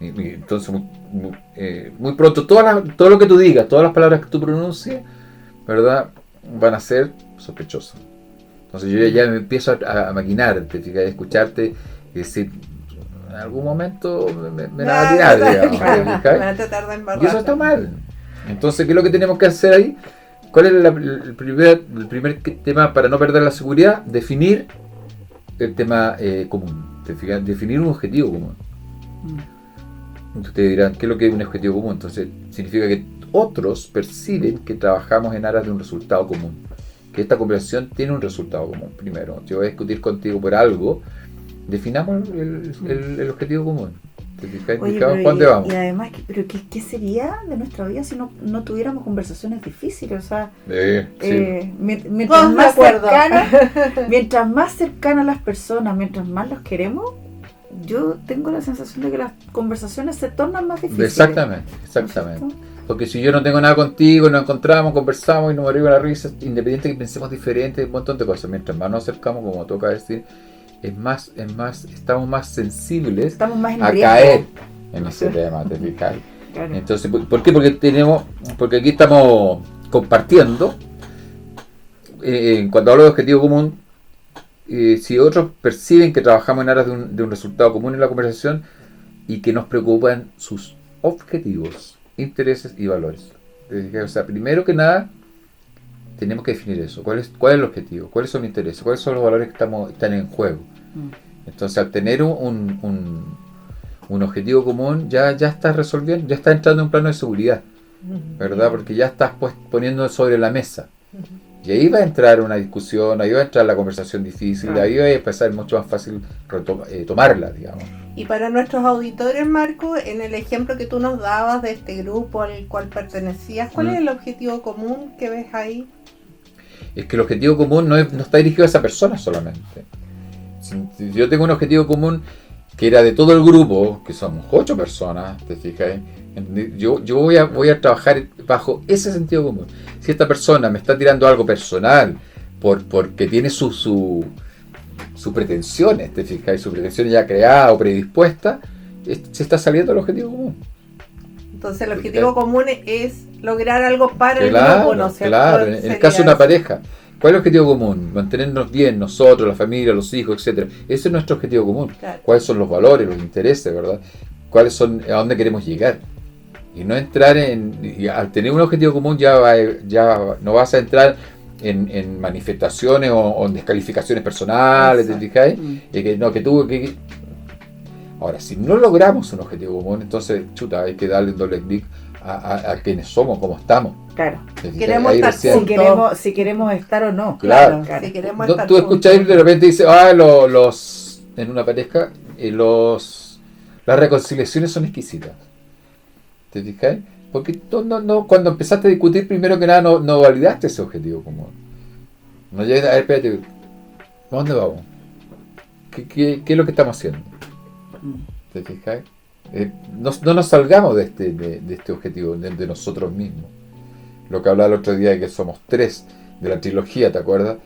Y entonces, muy pronto, todo lo que tú digas, todas las palabras que tú pronuncies, ¿verdad?, van a ser sospechosas. Entonces yo ya me empiezo a maquinar, ¿te fijas?, a escucharte y decir, en algún momento me la va a tirar, digamos. Me va a tratar de embarrar. Y eso está mal. Entonces, ¿qué es lo que tenemos que hacer ahí? ¿Cuál es el primer tema para no perder la seguridad? Definir el tema común. ¿Te fijas? Definir un objetivo común. Ustedes dirán, ¿qué es lo que es un objetivo común? Entonces, significa que otros perciben que trabajamos en aras de un resultado común. Que esta conversación tiene un resultado común. Primero, yo voy a discutir contigo por algo. Definamos el objetivo común. ¿Te fijas? Oye, ¿Cuándo vamos? Y además, ¿pero qué sería de nuestra vida si no tuviéramos conversaciones difíciles? O sea, sí. mientras más cercanas a las personas, mientras más los queremos, yo tengo la sensación de que las conversaciones se tornan más difíciles. Exactamente. ¿No? Porque si yo no tengo nada contigo, nos encontramos, conversamos y nos morimos la risa, independiente que pensemos diferente, un montón de cosas. Mientras más nos acercamos, como toca decir, estamos más sensibles a caer en ese tema, ¿te fijas? Claro. Entonces, ¿por qué? Porque aquí estamos compartiendo. Cuando hablo de objetivo común, si otros perciben que trabajamos en aras de un resultado común en la conversación y que nos preocupan sus objetivos, intereses y valores. O sea, primero que nada, tenemos que definir eso. ¿Cuál es el objetivo? ¿Cuáles son los intereses? ¿Cuáles son los valores que están en juego? Entonces, al tener un objetivo común, ya estás resolviendo, ya estás entrando en un plano de seguridad, ¿verdad? Porque ya estás poniendo sobre la mesa. Y ahí va a entrar una discusión, ahí va a entrar la conversación difícil, ahí va a empezar mucho más fácil tomarla, digamos. Y para nuestros auditores, Marco, en el ejemplo que tú nos dabas de este grupo al cual pertenecías, ¿cuál es el objetivo común que ves ahí? Es que el objetivo común no está dirigido a esa persona solamente. Si yo tengo un objetivo común que era de todo el grupo, que somos 8 personas, ¿te fijas? Yo voy a trabajar bajo ese sentido común. Si esta persona me está tirando algo personal porque tiene sus pretensiones, ¿te fijas? Sus pretensiones ya creadas o predispuestas, se está saliendo del objetivo común. Entonces el objetivo común es lograr algo para el grupo, ¿no es cierto? Claro, en el caso de una pareja, ¿cuál es el objetivo común? Mantenernos bien, nosotros, la familia, los hijos, etcétera. Ese es nuestro objetivo común. Claro. ¿Cuáles son los valores, los intereses, verdad? ¿A dónde queremos llegar? Y no entrar y al tener un objetivo común ya no vas a entrar en manifestaciones o en descalificaciones personales, ¿te fijáis? Ahora, si no logramos un objetivo común, entonces, hay que darle un doble clic a quienes somos, cómo estamos. Claro. Queremos estar juntos. Si queremos estar o no. Claro. Si queremos estar tú escuchás y de repente dices, en una pareja, las reconciliaciones son exquisitas. ¿Te fijáis? Porque tú cuando empezaste a discutir, primero que nada, no validaste ese objetivo común. No llegas a ver, espérate, ¿a dónde vamos? ¿Qué es lo que estamos haciendo? ¿Te fijáis? No nos salgamos de este objetivo, de nosotros mismos. Lo que hablaba el otro día de que somos 3 de la trilogía, ¿te acuerdas?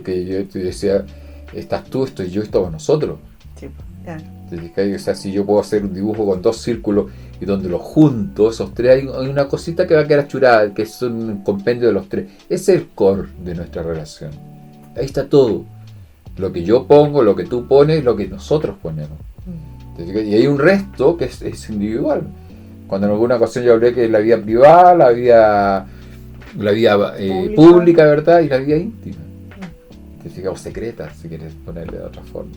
que yo te decía, estás tú, estoy yo, estamos nosotros. Sí, claro. ¿Te fijáis? O sea, si yo puedo hacer un dibujo con 2 círculos y donde los junto, esos 3, hay una cosita que va a quedar achurada, que es un compendio de los 3. Ese es el core de nuestra relación. Ahí está todo. Lo que yo pongo, lo que tú pones, lo que nosotros ponemos. Y hay un resto que es individual. Cuando en alguna ocasión yo hablé que la vida privada, la vida pública, ¿verdad? Y la vida íntima. O secreta, si quieres ponerle de otra forma.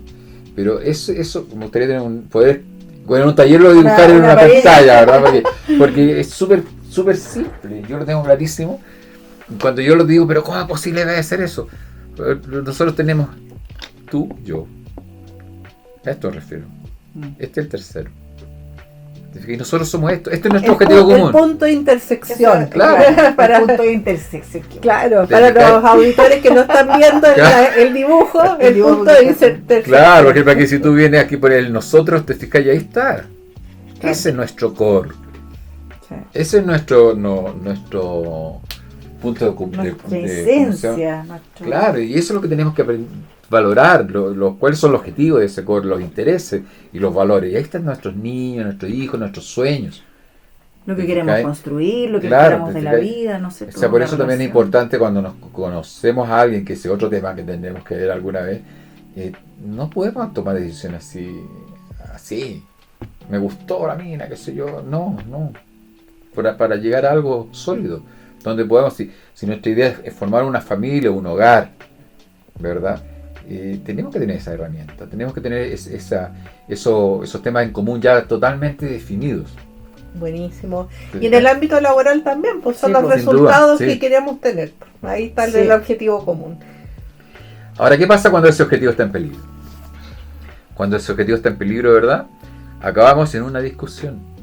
Pero eso me gustaría poder en un taller lo dibujar en una pantalla, ¿verdad? Porque es súper simple. Yo lo tengo clarísimo. Cuando yo lo digo, pero ¿cómo es posible debe ser eso? Nosotros tenemos tú, yo. A esto me refiero. Este es el tercero. Y nosotros somos esto. Este es nuestro objetivo común. El punto de intersección. Claro, para el punto de intersección. Claro, para los auditores que no están viendo el dibujo, el punto de intersección. Claro, por ejemplo, aquí si tú vienes aquí por el nosotros, te fijas y ahí está. Claro. Ese es nuestro core. Sí. Ese es nuestro punto de esencia. Claro, y eso es lo que tenemos que valorar, cuáles son los objetivos de ese core, los intereses y los valores. Y ahí están nuestros niños, nuestros hijos, nuestros sueños. Lo que queremos construir, lo que esperamos de la vida, no sé. O sea, por eso también es importante cuando nos conocemos a alguien, que ese otro tema que tendremos que ver alguna vez, no podemos tomar decisiones así. Me gustó la mina, qué sé yo. No. Para llegar a algo sólido, donde podemos, si nuestra idea es formar una familia, un hogar, ¿verdad? Tenemos que tener esa herramienta, tenemos que tener esos temas en común ya totalmente definidos. Buenísimo. Y en el ámbito laboral también, pues son los resultados que queremos tener. Ahí está el objetivo común. Ahora, ¿qué pasa cuando ese objetivo está en peligro? Cuando ese objetivo está en peligro, ¿verdad? Acabamos en una discusión.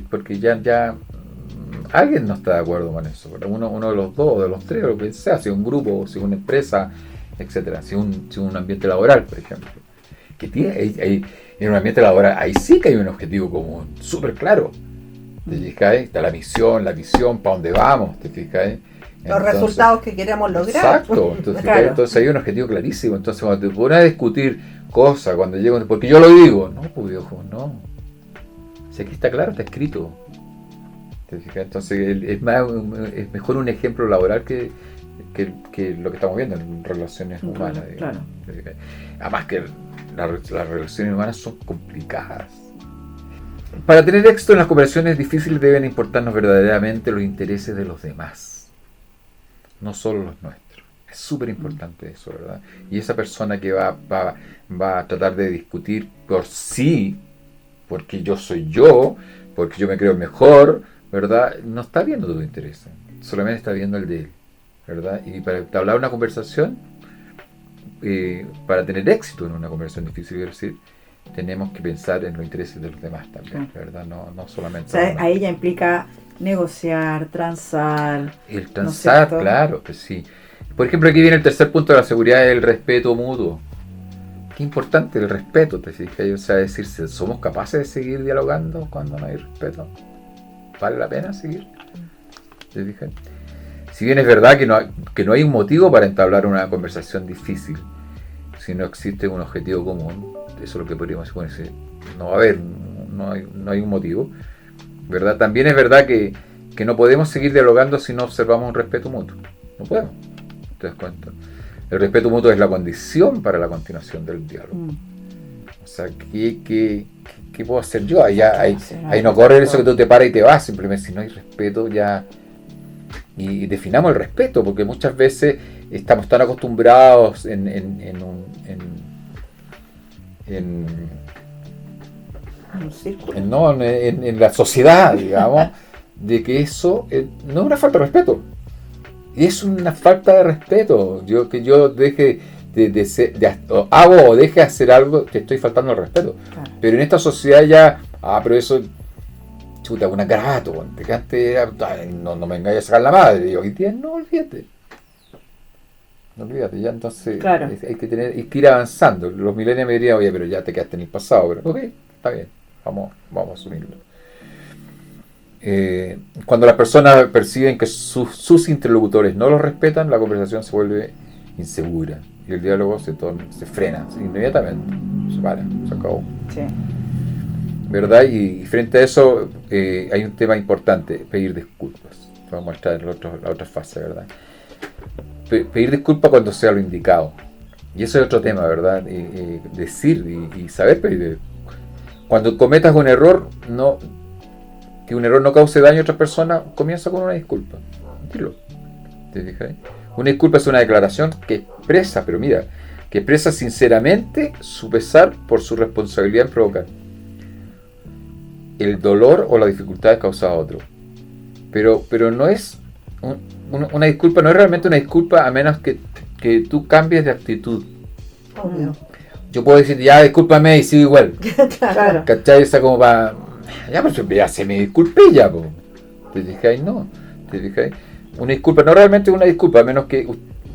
Porque ya alguien no está de acuerdo con eso. Uno de los dos, de los tres, o lo que sea, si es un grupo, si es una empresa, etcétera, si es un ambiente laboral, por ejemplo, que tiene en un ambiente laboral, ahí sí que hay un objetivo común, súper claro. ¿Te fijas? Está la misión, la visión, para dónde vamos, ¿te fijas? Los resultados que queremos lograr. Exacto, entonces hay un objetivo clarísimo. Entonces cuando te pones a discutir cosas, cuando llego, porque yo lo digo, no, pues viejo, no. Si aquí está claro, está escrito. ¿Te fijas? Entonces es mejor un ejemplo laboral que lo que estamos viendo en relaciones humanas. Claro. Además que las relaciones humanas son complicadas. Para tener éxito en las conversaciones difíciles deben importarnos verdaderamente los intereses de los demás, no solo los nuestros. Es súper importante eso, ¿verdad? Y esa persona que va a tratar de discutir por sí, porque yo soy yo, porque yo me creo mejor, ¿verdad? No está viendo tus intereses, solamente está viendo el de él, ¿verdad? Y para hablar una conversación, para tener éxito en una conversación difícil, es decir, tenemos que pensar en los intereses de los demás también, ¿verdad? No solamente... O sea, ahí ya implica negociar, transar... El transar, ¿no? Claro, pues sí. Por ejemplo, aquí viene el tercer punto de la seguridad, el respeto mutuo. Qué importante el respeto, ¿te fijas? O sea, decir, ¿somos capaces de seguir dialogando cuando no hay respeto? ¿Vale la pena seguir? ¿Te fijas? Si bien es verdad que no hay un motivo para entablar una conversación difícil, si no existe un objetivo común, eso es lo que podríamos decir, no va a haber, no hay un motivo, ¿verdad? También es verdad que no podemos seguir dialogando si no observamos un respeto mutuo. No podemos, ¿te das cuenta? El respeto mutuo es la condición para la continuación del diálogo. O sea, ¿qué puedo hacer yo? Ahí no corre eso que tú te paras y te vas, simplemente si no hay respeto ya... Y definamos el respeto, porque muchas veces estamos tan acostumbrados en la sociedad, digamos, de que eso no es una falta de respeto. Y es una falta de respeto. Que yo deje hago o deje de hacer algo, te estoy faltando el respeto. Claro. Pero en esta sociedad ya, pero eso... Chuta, una garabato, que antes no me engañes a sacar la madre, y hoy día no, olvídate, ya entonces claro. hay que ir avanzando. Los millennials me dirían, oye, pero ya te quedaste en el pasado, pero ok, está bien, vamos a asumirlo. Cuando las personas perciben que sus interlocutores no los respetan, la conversación se vuelve insegura y el diálogo se frena inmediatamente, se para, se acabó. Sí. ¿Verdad? Y frente a eso hay un tema importante, pedir disculpas. Vamos a mostrar la otra fase, ¿verdad? Pedir disculpas cuando sea lo indicado. Y eso es otro tema, ¿verdad? Decir y saber pedir. Cuando cometas un error, que un error no cause daño a otras personas, comienza con una disculpa. Dilo. ¿Te fijas? Una disculpa es una declaración que expresa sinceramente su pesar por su responsabilidad en provocar el dolor o la dificultad causada a otro. Pero no es una disculpa, no es realmente una disculpa a menos que tú cambies de actitud. Obvio. yo puedo decir, ya, discúlpame y sigo igual. Claro. ¿Cachai? Esa como para... Ya, pues ya se me disculpé ya, po. ¿Te fijáis? No. ¿Te fijáis? Una disculpa, no realmente una disculpa, a menos que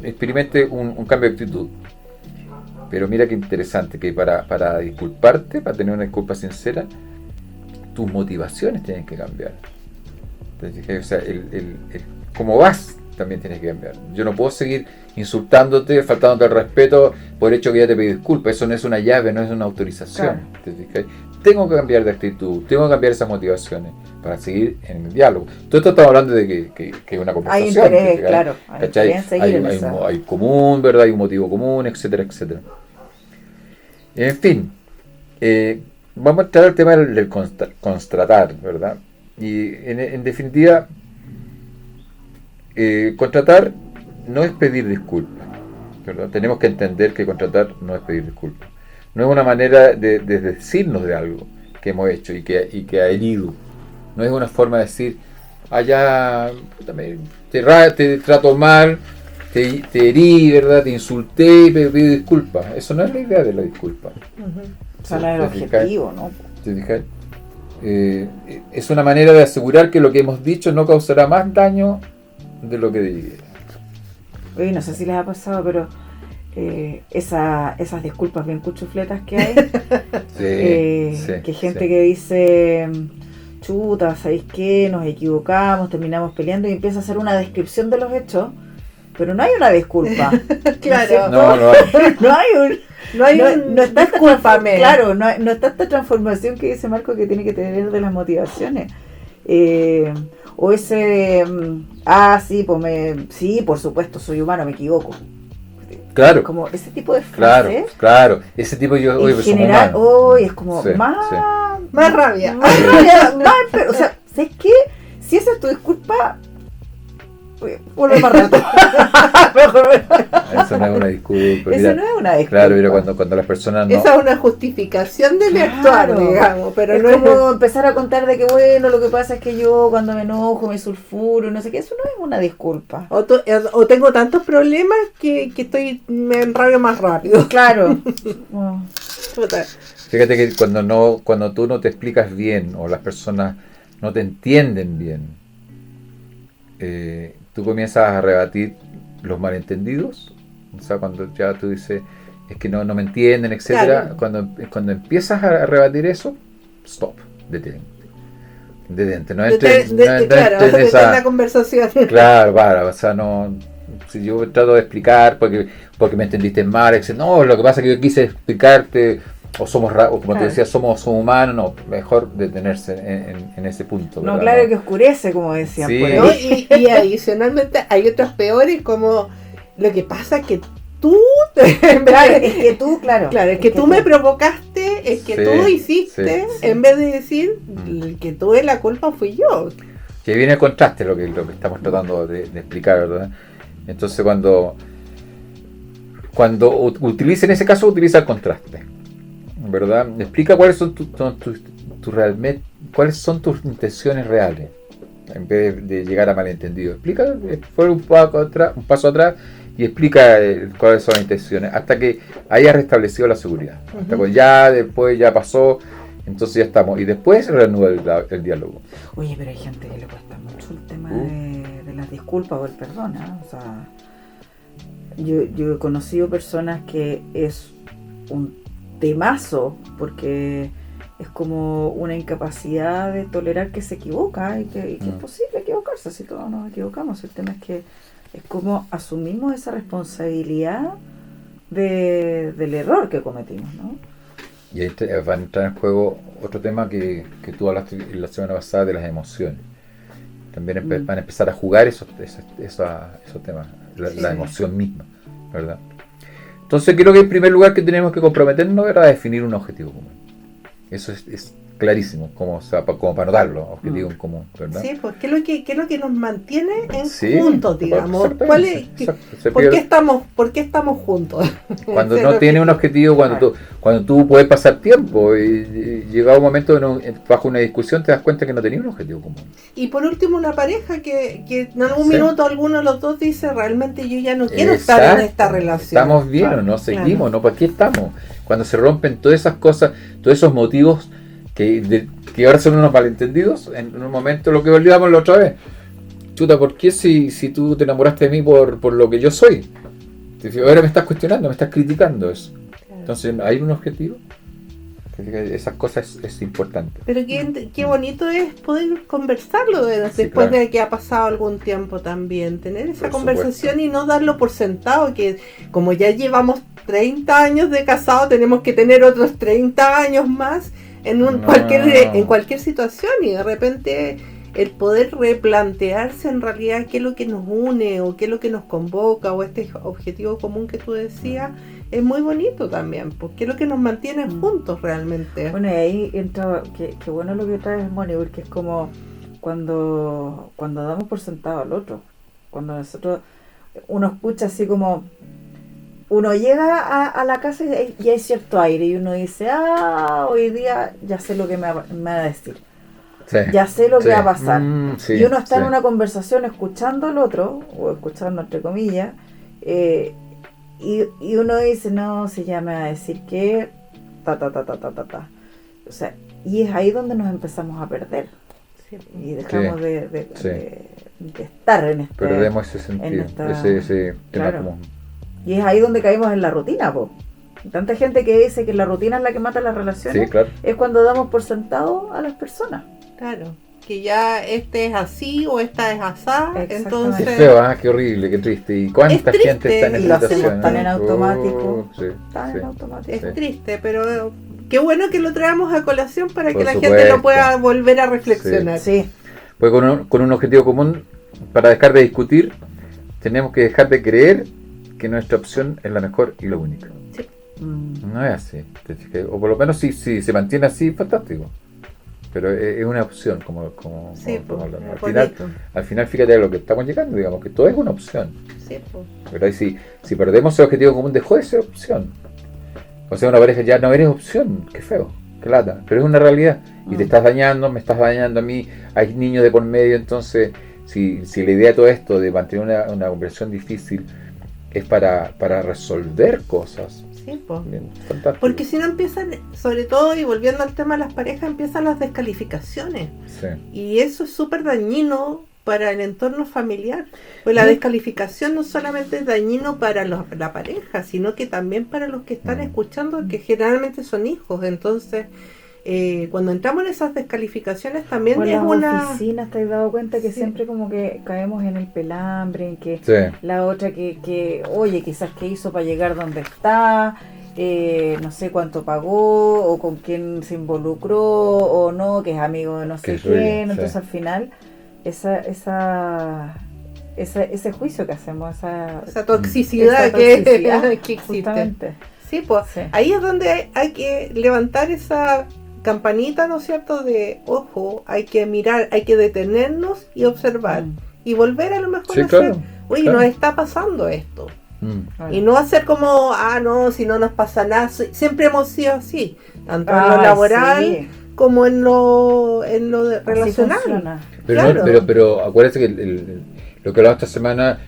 experimente un cambio de actitud. Pero mira qué interesante, que para disculparte, para tener una disculpa sincera, tus motivaciones tienen que cambiar. ¿Te fijáis? O sea, el cómo vas también tienes que cambiar. Yo no puedo seguir insultándote, faltándote el respeto por el hecho que ya te pedí disculpas. Eso no es una llave, no es una autorización. Claro. ¿Te fijáis? Tengo que cambiar de actitud, tengo que cambiar esas motivaciones para seguir en el diálogo. Todo esto estamos hablando de que es una conversación. Hay interés, claro. Hay común, ¿verdad? Hay un motivo común, etcétera, etcétera. En fin, vamos a entrar al tema del constatar, ¿verdad? Y en definitiva, contratar no es pedir disculpas, ¿verdad? Tenemos que entender que contratar no es pedir disculpas. No es una manera de decirnos de algo que hemos hecho y que ha herido. No es una forma de decir, ya te trato mal, te herí, ¿verdad? Te insulté y pido disculpas. Eso no es la idea de la disculpa. O sea, no es el objetivo, ¿no? ¿Te fijas? Es una manera de asegurar que lo que hemos dicho no causará más daño de lo que dije. Oye, no sé si les ha pasado, pero esas disculpas bien cuchufletas que hay, que gente que dice, chuta, ¿sabéis qué? Nos equivocamos, terminamos peleando y empieza a hacer una descripción de los hechos, pero no hay una disculpa. Claro. No está discúlpame. Claro, no está esta transformación que dice Marco que tiene que tener de las motivaciones. O ese sí, sí, por supuesto, soy humano, me equivoco. Claro. Como ese tipo de frases. Claro. Ese tipo en general, es como más rabia. O sea, ¿sabes qué? Si esa es tu disculpa, vuelve más rato. Eso no es una disculpa. Eso no es una disculpa. Claro, pero cuando las personas no... Esa es una justificación de mi actuar, digamos. Pero es no como empezar a contar de que, bueno, lo que pasa es que yo cuando me enojo me sulfuro, no sé qué. Eso no es una disculpa. O tengo tantos problemas que me enrabio más rápido. Claro. Fíjate que cuando tú no te explicas bien o las personas no te entienden bien, tú comienzas a rebatir los malentendidos. O sea, cuando ya tú dices es que no me entienden, etcétera. Claro. Cuando empiezas a rebatir eso, stop, detente. No entres en esa conversación. Claro, o sea, no. Si yo trato de explicar porque me entendiste mal, etcétera. No, lo que pasa es que yo quise explicarte. O como te decía, somos humanos, no, mejor detenerse en ese punto. No, claro, que oscurece, como decían. Sí. Por ahí. Y adicionalmente hay otros peores, como lo que pasa es que tú... Claro, es que tú, es que tú me provocaste, es que tú hiciste, en vez de decir que tuve la culpa fui yo. Que viene el contraste, lo que estamos tratando de explicar, ¿verdad? Entonces cuando utiliza, en ese caso, utiliza el contraste, ¿verdad? Explica cuáles son cuáles son tus intenciones reales, en vez de llegar a malentendido. Explica, fue un paso atrás y explica cuáles son las intenciones hasta que hayas restablecido la seguridad. Hasta cuando después ya pasó, entonces ya estamos. Y después se reanuda el diálogo. Oye, pero hay gente que le cuesta mucho el tema de las disculpas o el perdón, ¿eh? O sea, yo he conocido personas que es un temazo porque es como una incapacidad de tolerar que se equivoca y que es posible equivocarse, si todos nos equivocamos. El tema es que es como asumimos esa responsabilidad del error que cometimos, ¿no? Y ahí va a entrar en juego otro tema que tú hablaste la semana pasada de las emociones. También van a empezar a jugar esos temas, la emoción misma, ¿verdad? Entonces creo que en primer lugar que tenemos que comprometernos era definir un objetivo común. Eso es clarísimos, como para anotarlos, objetivos en común, ¿verdad? Sí, pues, ¿qué es lo que nos mantiene Sí, juntos, digamos? Exactamente. ¿Por qué estamos juntos? Cuando no tienes un objetivo, cuando tú puedes pasar tiempo y llegado un momento bajo una discusión te das cuenta que no tenías un objetivo común. Y por último, una pareja que en algún minuto alguno de los dos dice, realmente yo ya no quiero estar en esta relación. ¿Estamos bien o no? ¿Seguimos? ¿No? ¿Para qué estamos? Cuando se rompen todas esas cosas, todos esos motivos que ahora son unos malentendidos, en un momento lo que olvidamos la otra vez. Chuta, ¿por qué si tú te enamoraste de mí por lo que yo soy? Ahora me estás cuestionando, me estás criticando eso. Claro. Entonces, ¿hay un objetivo? Esas cosas es importante. Pero qué bonito es poder conversarlo después de que ha pasado algún tiempo también. Tener esa conversación y no darlo por sentado, que como ya llevamos 30 años de casado, tenemos que tener otros 30 años más en cualquier situación, y de repente el poder replantearse en realidad qué es lo que nos une o qué es lo que nos convoca, o este objetivo común que tú decías, es muy bonito también, porque es lo que nos mantiene juntos realmente. Bueno, y ahí entra, que bueno lo que traes, Moni, porque es como cuando damos por sentado al otro, cuando uno escucha así como, uno llega a la casa y hay cierto aire, y uno dice, hoy día ya sé lo que me va a decir. Sí, ya sé lo que va a pasar. Y uno está en una conversación escuchando al otro, o escuchando entre comillas, y uno dice, no, si ya me va a decir que o sea, y es ahí donde nos empezamos a perder. Sí. Y dejamos de estar en este. Perdemos ese sentido, ese tema común. Y es ahí donde caímos en la rutina, po. Tanta gente que dice que la rutina es la que mata las relaciones. Sí, claro. Es cuando damos por sentado a las personas. Claro, que ya este es así o esta es asá, entonces... Qué feo, qué horrible, qué triste. ¿Y cuánta gente está en esa situación? Tan en automático. En automático. Es triste, pero qué bueno que lo traemos a colación para que la gente lo pueda volver a reflexionar. Sí. Pues con un objetivo común, para dejar de discutir, tenemos que dejar de creer que nuestra opción es la mejor y la única. Sí. No es así. O por lo menos si se mantiene así, fantástico. Pero es una opción, como al final, fíjate a lo que estamos llegando, digamos, que todo es una opción. Sí, pues. Pero ahí si perdemos ese objetivo común, dejó de ser opción. O sea, una pareja ya no eres opción, qué feo, qué lata, pero es una realidad. Y te estás dañando, me estás dañando a mí, hay niños de por medio, entonces, si la idea de todo esto, de mantener una conversación difícil, es para resolver cosas. Sí, pues. Bien, porque si no empiezan, sobre todo, y volviendo al tema de las parejas, empiezan las descalificaciones. Sí. Y eso es súper dañino para el entorno familiar. Pues la descalificación no solamente es dañino para la pareja, sino que también para los que están escuchando, que generalmente son hijos. Entonces, cuando entramos en esas descalificaciones también es una... Las oficinas, ¿te has dado cuenta que siempre como que caemos en el pelambre, en que la otra que oye, quizás qué hizo para llegar donde está, no sé cuánto pagó, o con quién se involucró, o no, que es amigo de no sé quién, entonces al final ese juicio que hacemos, esa toxicidad que existe. Justamente. Sí, pues ahí es donde hay que levantar esa campanita, ¿no es cierto?, de ojo, hay que mirar, hay que detenernos y observar y volver a lo mejor a hacer, oye, nos está pasando esto. Y no hacer como, no, si no nos pasa nada, siempre hemos sido así, tanto en lo laboral como en lo relacional. Pero acuérdate que lo que hablamos esta semana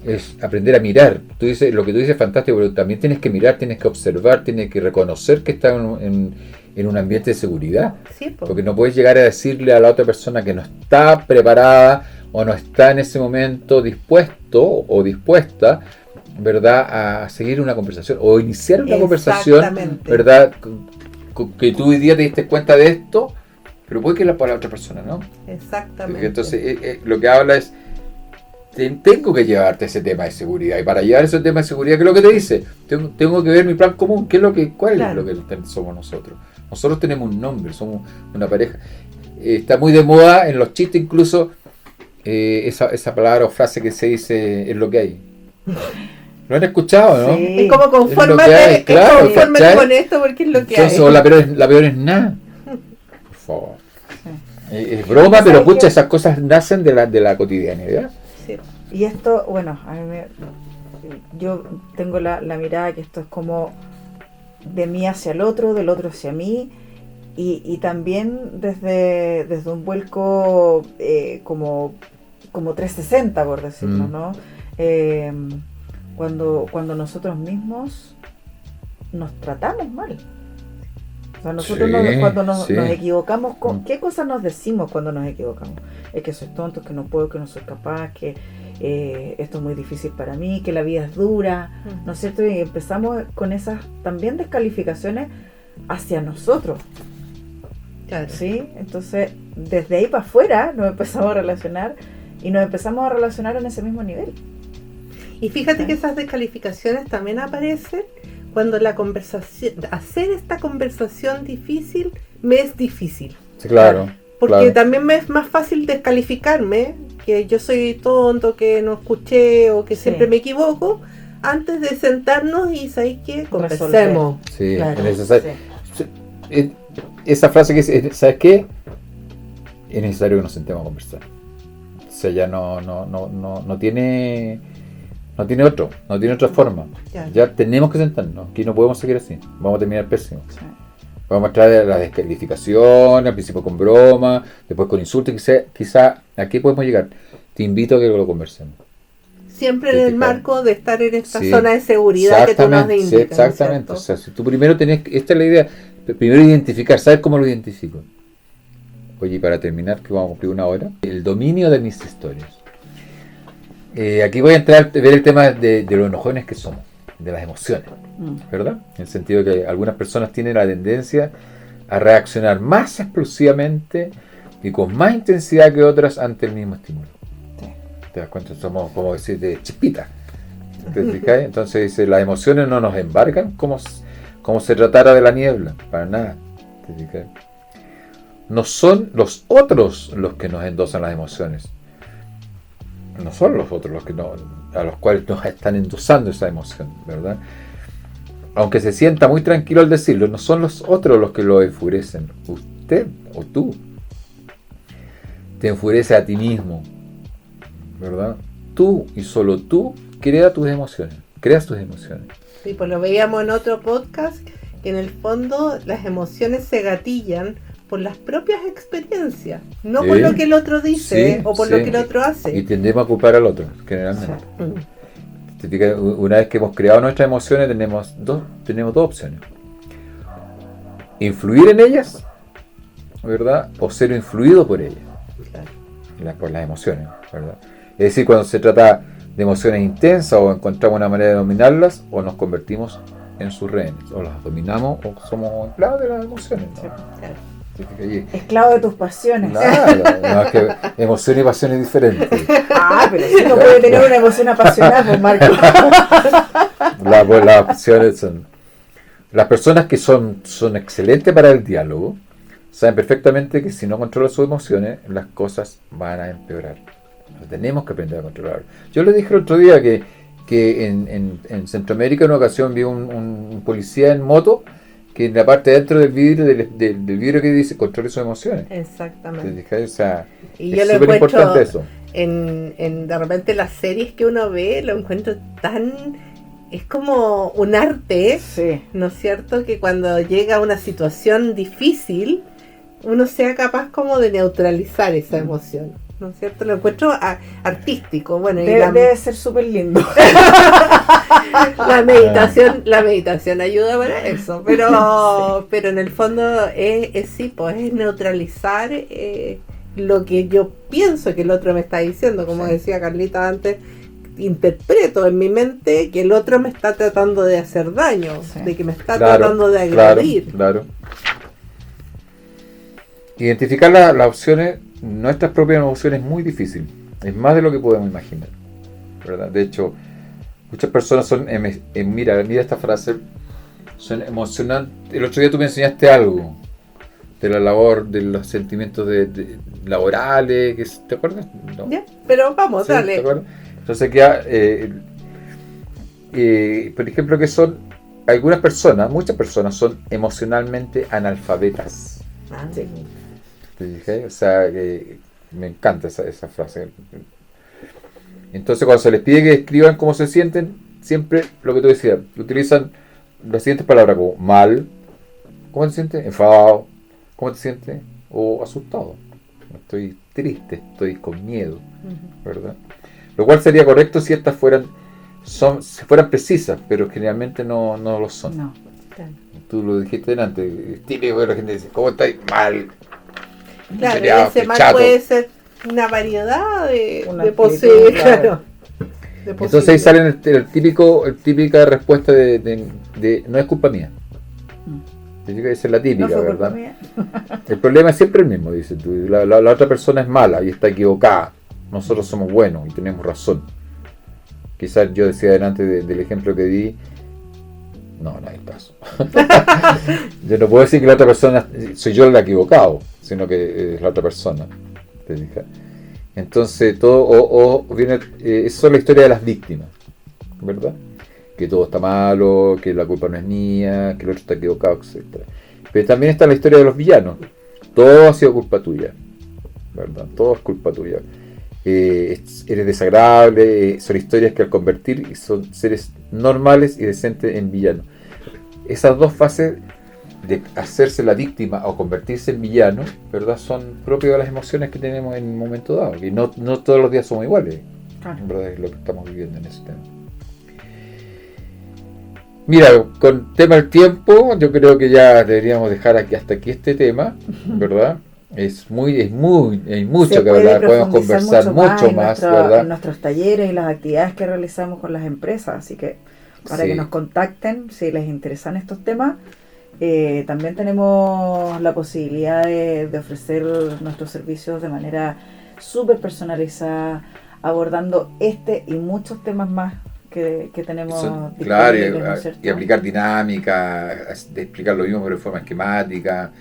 es aprender a mirar. Lo que tú dices es fantástico, pero también tienes que mirar, tienes que observar, tienes que reconocer que estás en un ambiente de seguridad. Sí, porque no puedes llegar a decirle a la otra persona que no está preparada o no está en ese momento dispuesto o dispuesta, ¿verdad?, a seguir una conversación o iniciar una conversación, ¿verdad?, que tú hoy día te diste cuenta de esto, pero puede que para la otra persona, ¿no? Exactamente. Entonces, lo que habla es, tengo que llevarte ese tema de seguridad, y para llevar ese tema de seguridad, ¿qué es lo que te dice? Tengo que ver mi plan común, ¿cuál es lo que somos nosotros? Nosotros tenemos un nombre, somos una pareja. Está muy de moda en los chistes incluso esa palabra o frase que se dice, es lo que hay. Lo han escuchado, ¿no? Sí. Es como confórmate, claro, confórmate con esto porque es lo que entonces, hay. O la peor es nada. favor. Sí. Es broma, pero pucha, esas cosas nacen de la cotidianidad. Sí. Y esto, bueno, yo tengo la mirada que esto es como de mí hacia el otro, del otro hacia mí, y también desde un vuelco como 360, por decirlo, ¿no? Cuando nosotros mismos nos tratamos mal. O sea, nosotros cuando nos equivocamos, ¿qué cosas nos decimos cuando nos equivocamos? Es que soy tonto, que no puedo, que no soy capaz, que esto es muy difícil para mí, que la vida es dura, ¿no es cierto? Y empezamos con esas también descalificaciones hacia nosotros. Claro. ¿Sí? Entonces, desde ahí para afuera nos empezamos a relacionar y nos empezamos a relacionar en ese mismo nivel. Y fíjate que esas descalificaciones también aparecen cuando la conversación, hacer esta conversación difícil me es difícil. Sí, claro. Porque también me es más fácil descalificarme, que yo soy tonto, que no escuché o que siempre me equivoco, antes de sentarnos y ¿sabes qué? Conversemos. Sí, claro. Es necesario. Sí. Esa frase que dice, ¿sabes qué? Es necesario que nos sentemos a conversar. O sea, ya no tiene otra forma. Ya tenemos que sentarnos. Aquí no podemos seguir así. Vamos a terminar pésimo. Sí. Vamos a traer la descalificación, al principio con broma, después con insultos. Quizá aquí podemos llegar. Te invito a que lo conversemos. Siempre en el marco de estar en esta zona de seguridad que tú nos indicas. Sí, exactamente. O sea, si tú primero tenés, esta es la idea, primero identificar, ¿sabes cómo lo identifico? Oye, para terminar, que vamos a cumplir 1 hora, el dominio de mis historias. Aquí voy a entrar a ver el tema de los enojones que somos, de las emociones, ¿verdad? En el sentido que algunas personas tienen la tendencia a reaccionar más explosivamente y con más intensidad que otras ante el mismo estímulo. Sí. ¿Te das cuenta? Somos, como decir, de chispita. ¿Te fijas? Entonces dice, las emociones no nos embargan como se tratara de la niebla, para nada. ¿Te fijas? No son los otros los que nos endosan las emociones. No son los otros a los cuales nos están endosando esa emoción, ¿verdad? Aunque se sienta muy tranquilo al decirlo, no son los otros los que lo enfurecen. Usted o tú te enfurece a ti mismo, ¿verdad? Tú y solo tú creas tus emociones. Sí, pues lo veíamos en otro podcast, que en el fondo las emociones se gatillan por las propias experiencias, no por lo que el otro dice o por lo que el otro hace. Y tendemos a culpar al otro, generalmente. Sí. Una vez que hemos creado nuestras emociones, tenemos dos opciones. Influir en ellas, ¿verdad? O ser influido por ellas. Claro. Por las emociones, ¿verdad? Es decir, cuando se trata de emociones intensas o encontramos una manera de dominarlas, o nos convertimos en sus rehenes, o las dominamos o somos esclavos de las emociones, ¿no? Sí, claro. Esclavo de tus pasiones. No, es que emoción y pasión es diferente. Pero si no puede tener una emoción apasionada, pues Marco. Las pasiones son. Las personas que son excelentes para el diálogo saben perfectamente que si no controlan sus emociones, las cosas van a empeorar. Tenemos que aprender a controlar. Yo le dije el otro día que en Centroamérica en una ocasión vi un policía en moto que en la parte de dentro del vidrio que dice controle sus emociones. Exactamente. O sea, y es súper importante eso. De repente las series que uno ve lo encuentro es como un arte, ¿no es cierto? Que cuando llega a una situación difícil uno sea capaz como de neutralizar esa emoción, ¿no es cierto? Lo encuentro artístico. Bueno, debe ser súper lindo. La meditación ayuda para eso, pero en el fondo es neutralizar lo que yo pienso que el otro me está diciendo, como decía Carlita antes. Interpreto en mi mente que el otro me está tratando de hacer daño, de que me está tratando de agredir. Claro. Identificar las opciones, nuestras propias emociones, es muy difícil. Es más de lo que podemos imaginar, ¿verdad? De hecho, muchas personas son, mira esta frase, son emocionantes. El otro día tú me enseñaste algo de la labor, de los sentimientos laborales, ¿te acuerdas? No. Ya, pero vamos, dale. ¿Te acuerdas? Entonces por ejemplo, que son muchas personas son emocionalmente analfabetas. Sí. ¿Te dije? O sea, me encanta esa frase. Entonces, cuando se les pide que escriban cómo se sienten, siempre lo que tú decías, utilizan las siguientes palabras como mal, ¿cómo te sientes? Enfadado, ¿cómo te sientes? O asustado. Estoy triste, estoy con miedo, ¿verdad? Lo cual sería correcto si estas fueran precisas, pero generalmente no lo son. No. Tú lo dijiste delante, es típico que la gente dice, ¿cómo estáis? Mal. Claro, ese mal puede ser una variedad de posibles, claro. Entonces ahí sale el típica respuesta de no es culpa mía. Esa es la típica, no, ¿verdad? El problema es siempre el mismo, dices tú. La otra persona es mala y está equivocada. Nosotros somos buenos y tenemos razón. Quizás yo decía delante del ejemplo que di, no hay caso. Yo no puedo decir que la otra persona soy yo el equivocado, sino que es la otra persona. ¿Te fijas? Entonces todo viene, eso es la historia de las víctimas, ¿verdad? Que todo está malo, que la culpa no es mía, que el otro está equivocado, etc. Pero también está la historia de los villanos. Todo ha sido culpa tuya, ¿verdad? Todo es culpa tuya. Eres desagradable, son historias que al convertir son seres normales y decentes en villanos. Esas dos fases de hacerse la víctima o convertirse en villano, ¿verdad? Son propias de las emociones que tenemos en un momento dado. Y no todos los días somos iguales. Claro. ¿Verdad? Es lo que estamos viviendo en ese tema. Mira, con tema del tiempo, yo creo que ya deberíamos dejar hasta aquí este tema, ¿verdad? Hay mucho que hablar, podemos conversar mucho más, ¿verdad? En nuestros talleres y las actividades que realizamos con las empresas, así que para que nos contacten si les interesan estos temas. También tenemos la posibilidad de ofrecer nuestros servicios de manera súper personalizada, abordando este y muchos temas más que tenemos disponibles, claro, ¿no es cierto? Y aplicar dinámica, de explicar lo mismo pero de forma esquemática,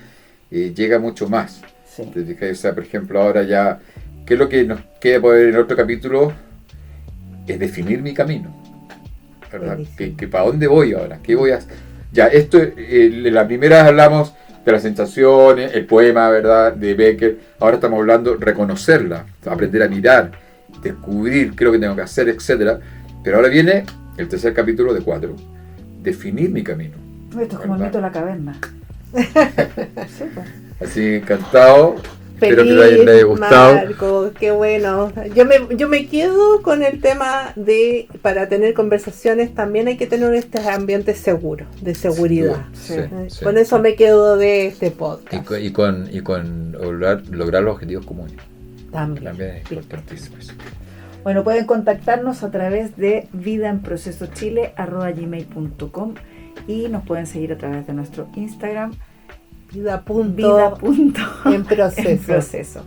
llega mucho más. Sí. O sea, por ejemplo, ahora ya, ¿qué es lo que nos queda por ver en otro capítulo? Es definir mi camino, ¿verdad? Que para dónde voy ahora, qué voy a hacer. Ya, esto, la primera hablamos de las sensaciones, el poema, ¿verdad?, de Becker. Ahora estamos hablando de reconocerla, aprender a mirar, descubrir qué es lo que tengo que hacer, etcétera. Pero ahora viene el tercer capítulo de 4, definir mi camino. Esto es como el mito de la caverna. Sí, pues. Así, encantado. Feliz, espero que les haya gustado. Marco, qué bueno. Yo me quedo con el tema de, para tener conversaciones también hay que tener este ambiente seguro, de seguridad. Sí. Con eso me quedo de este podcast. Y con lograr los objetivos comunes. También es importantísimo eso. Bueno, pueden contactarnos a través de vidaenprocesochile@gmail.com y nos pueden seguir a través de nuestro Instagram vida.en proceso.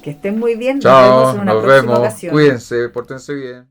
Que estén muy bien. Chao, nos vemos en una próxima ocasión. Cuídense, pórtense bien.